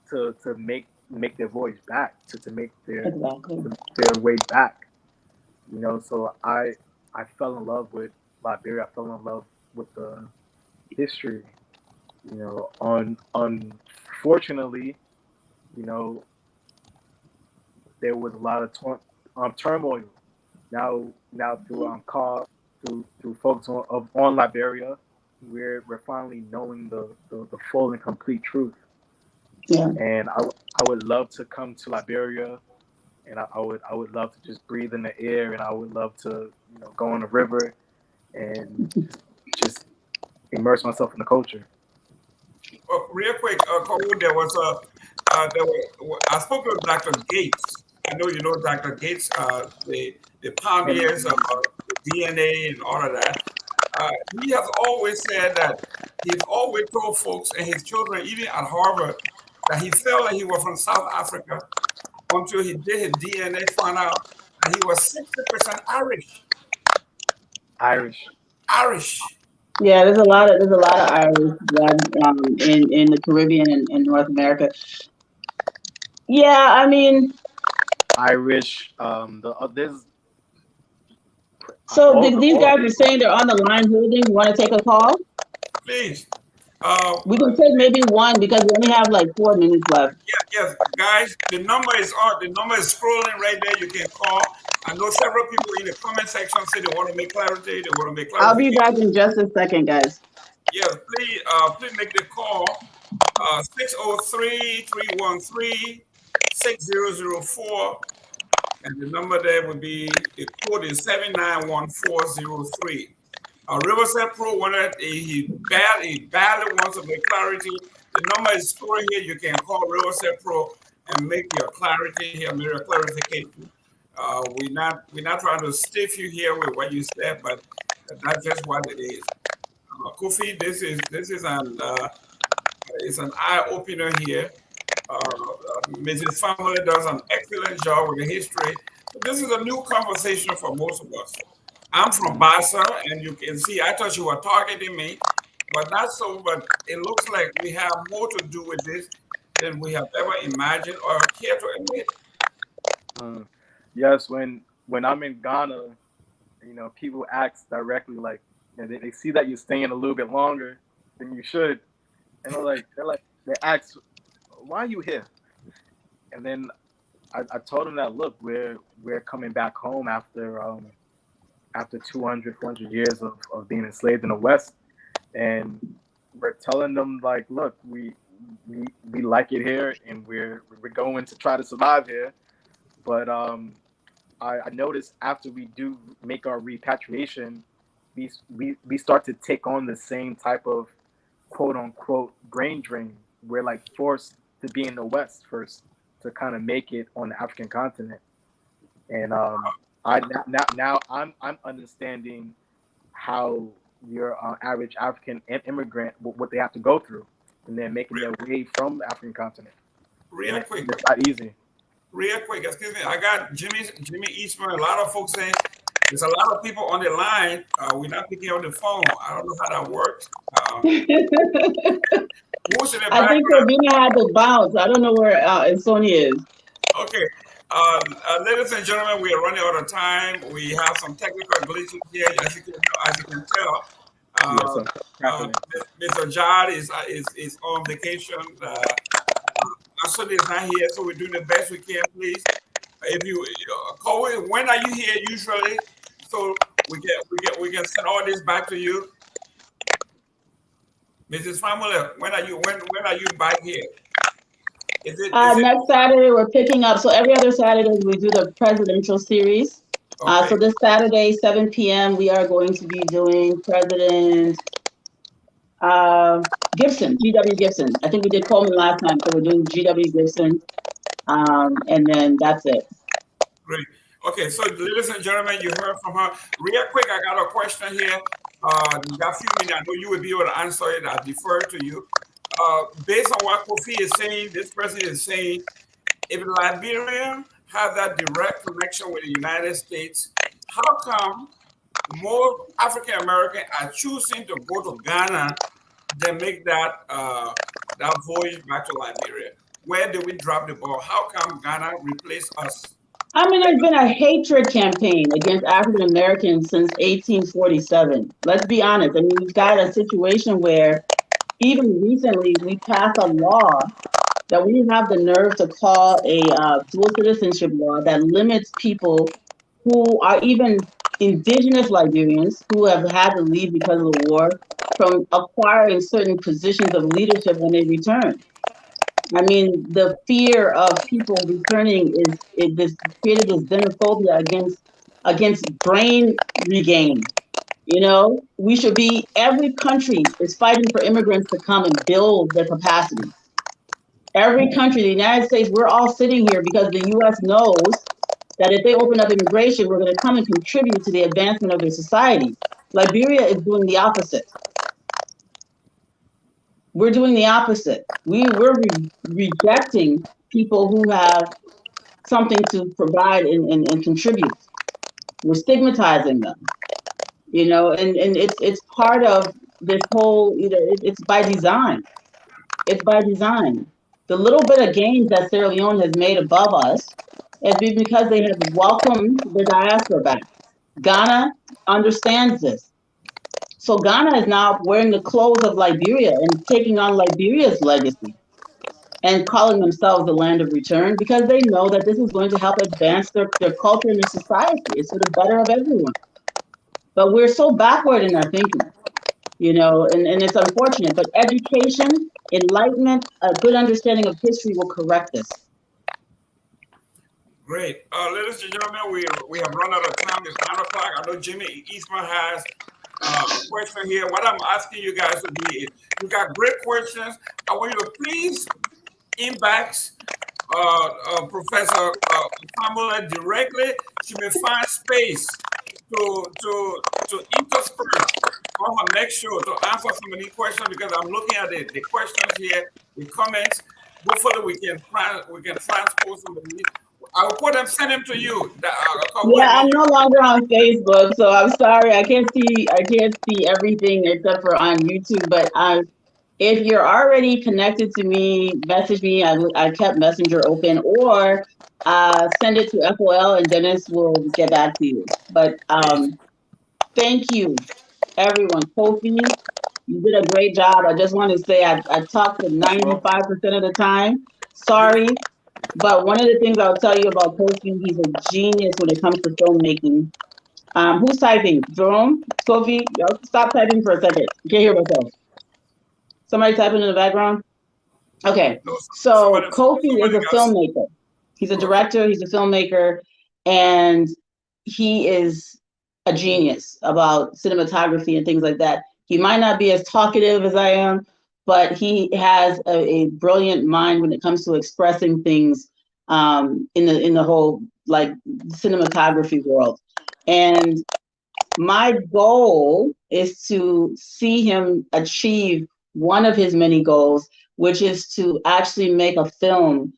to make their voice back, to make their way back. So I fell in love with Liberia. I fell in love with the history. Unfortunately, there was a lot of turmoil. Now through folks on Liberia, we're finally knowing the full and complete truth. Yeah. And I would love to come to Liberia, and I would love to just breathe in the air, and I would love to go on the river and just immerse myself in the culture. Well, real quick, Cole, I spoke with Dr. Gates. I know you know Dr. Gates, the pioneers of DNA and all of that. He has always said that he's always told folks and his children, even at Harvard, that he felt like he was from South Africa until he did his DNA, found out that he was 60% Irish. Irish. Yeah, there's a lot of Irish in the Caribbean and North America. Yeah, I mean, Irish. There's. So these guys are saying they're on the line holding. You want to take a call? Please. We can take maybe one because we only have like 4 minutes left. Yes, guys, the number is on. The number is scrolling right there. You can call. I know several people in the comment section say they want to make clarity. They want to make clarity. I'll be back in just a second, guys. Yes, please make the call. 603-313-6004. And the number there would be, the code is 791403. Riverside Pro, whether he badly wants to make clarity, the number is stored here. You can call Riverside Pro and make your clarity here, make your clarification. We're not trying to stiff you here with what you said, but that's just what it is. Koffi, this is it's an eye opener here. Mrs. Family does an excellent job with the history. But this is a new conversation for most of us. I'm from Bassa, and you can see, I thought you were targeting me, but not so. But it looks like we have more to do with this than we have ever imagined or care to admit. Yes, when I'm in Ghana, people ask directly, like, they see that you're staying a little bit longer than you should, and they ask, why are you here? And then I told them that, look, we're coming back home after 200, 400 years of being enslaved in the West, and we're telling them, like, look, we like it here, and we're going to try to survive here. But I noticed after we do make our repatriation, we start to take on the same type of quote unquote brain drain. We're like forced to be in the West first to kind of make it on the African continent. And I'm understanding how your average African immigrant, what they have to go through, and then making their way from the African continent. Real quick. It's not easy. Real quick, excuse me. I got Jimmy Eastman. A lot of folks saying there's a lot of people on the line. We're not picking up the phone. I don't know how that works. I think Sabina had to bounce. I don't know where Sonia is. Okay. Ladies and gentlemen, we are running out of time. We have some technical glitches here, as you can tell. Mr. Jad is on vacation. Ashley is not here, so we're doing the best we can, please. If you, Koffi, when are you here usually? So we can send all this back to you. Mrs. Famula, when are you back here? Is it Next Saturday, we're picking up. So every other Saturday, we do the presidential series. okay? So this Saturday, 7 p.m., we are going to be doing President Gibson, G.W. Gibson. I think we did Coleman last time, so we're doing G.W. Gibson. And then that's it. Great. Okay, so ladies and gentlemen, you heard from her. Real quick, I got a question here. You got a few minutes. I know you will be able to answer it. I defer to you. Based on what Koffi is saying, this person is saying, if Liberia have that direct connection with the United States, how come more African Americans are choosing to go to Ghana than make that that voyage back to Liberia? Where did we drop the ball? How come Ghana replaced us? I mean, there's been a hatred campaign against African Americans since 1847. Let's be honest. I mean, we've got a situation where even recently we passed a law that we have the nerve to call a dual citizenship law that limits people who are even indigenous Liberians who have had to leave because of the war from acquiring certain positions of leadership when they return. I mean, the fear of people returning this created this xenophobia against brain regain. You know, we should be, every country is fighting for immigrants to come and build their capacity. Every country, the United States, we're all sitting here because the US knows that if they open up immigration, we're going to come and contribute to the advancement of their society. Liberia is doing the opposite. We're doing the opposite. We're rejecting people who have something to provide and contribute. We're stigmatizing them, you know, and it's part of this whole, it's by design. It's by design. The little bit of gains that Sierra Leone has made above us has been because they have welcomed the diaspora back. Ghana understands this. So Ghana is now wearing the clothes of Liberia and taking on Liberia's legacy and calling themselves the land of return because they know that this is going to help advance their culture and their society. It's for the better of everyone. But we're so backward in our thinking, you know, and it's unfortunate. But education, enlightenment, a good understanding of history will correct this. Great. Ladies and gentlemen, we have run out of time. It's 9 o'clock. I know Jimmy Eastman has a question here. What I'm asking you guys to be is, you got great questions. I want you to please inbox Professor Pamela directly. She may find space to intersperse on her next show to answer some of these questions, because I'm looking at the questions here, the comments. Hopefully we can transpose some of these. I will put them, send them to you. Yeah, I'm no longer on Facebook, so I'm sorry. I can't see everything except for on YouTube. But if you're already connected to me, message me. I kept Messenger open, or send it to FOL, and Dennis will get back to you. But thank you, everyone. Koffi, you did a great job. I just want to say I talked to 95% of the time. Sorry. But one of the things I'll tell you about Koffi, he's a genius when it comes to filmmaking. Who's typing? Jerome? Koffi? Stop typing for a second. I can't hear myself. Somebody typing in the background? Okay. So Koffi is a filmmaker. He's a director, he's a filmmaker, and he is a genius about cinematography and things like that. He might not be as talkative as I am, but he has a brilliant mind when it comes to expressing things in the whole like cinematography world. And my goal is to see him achieve one of his many goals, which is to actually make a film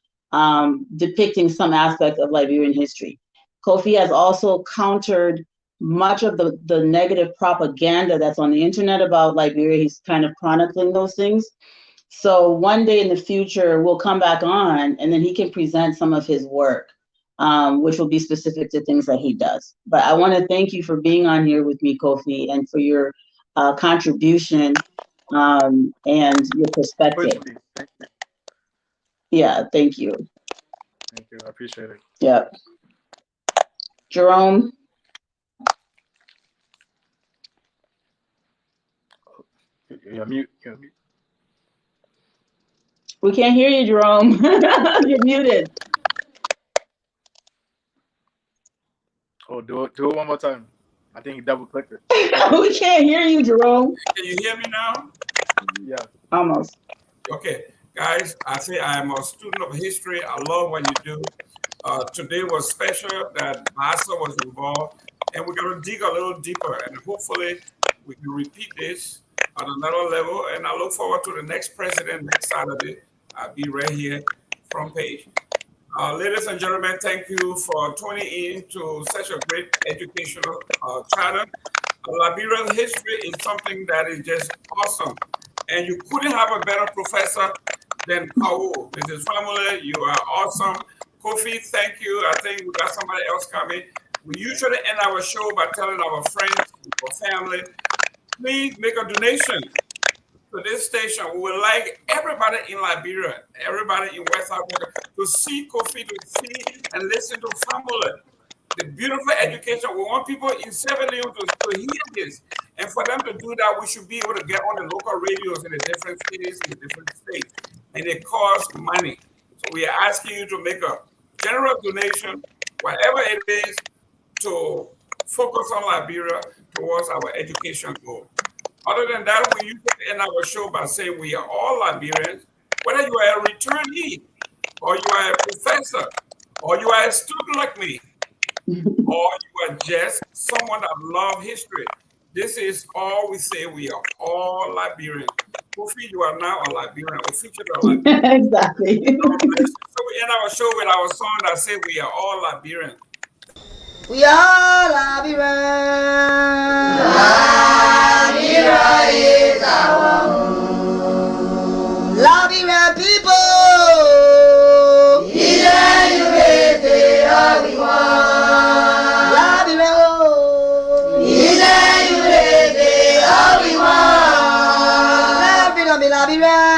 depicting some aspect of Liberian history. Koffi has also countered much of the negative propaganda that's on the internet about Liberia. He's kind of chronicling those things. So one day in the future, we'll come back on and then he can present some of his work, which will be specific to things that he does. But I want to thank you for being on here with me, Koffi, and for your contribution and your perspective. Yeah, thank you. Thank you. I appreciate it. Yeah. Jerome? You're mute. You're mute. We can't hear you, Jerome. You're muted. Oh, do it one more time. I think he double clicked it. We can't hear you, Jerome. Can you hear me now? Yeah. Almost. Okay, guys, I say I am a student of history. I love what you do. Today was special that Massa was involved, and we're going to dig a little deeper, and hopefully we can repeat this at another level. And I look forward to the next president next Saturday. I'll be right here, front page. Ladies and gentlemen, thank you for tuning in to such a great educational channel. Liberian history is something that is just awesome. And you couldn't have a better professor than Kawu. Mrs. Family, you are awesome. Koffi, thank you. I think we got somebody else coming. We usually end our show by telling our friends or family, please make a donation to this station. We would like everybody in Liberia, everybody in West Africa to see Koffi, to see and listen to Family. The beautiful education. We want people in Sierra Leone to hear this. And for them to do that, we should be able to get on the local radios in the different cities, in the different states. And it costs money. So we are asking you to make a general donation, whatever it is, to focus on Liberia towards our education goal. Other than that, we usually end our show by saying we are all Liberians, whether you are a returnee, or you are a professor, or you are a student like me, or you are just someone that loves history. This is all we say. We are all Liberians. Koffi, you are now a Liberian, officially a Liberian. Exactly. So we end our show with our song that says we are all Liberians. We are Liberians. Liberia is our home. Liberian people. Liberia.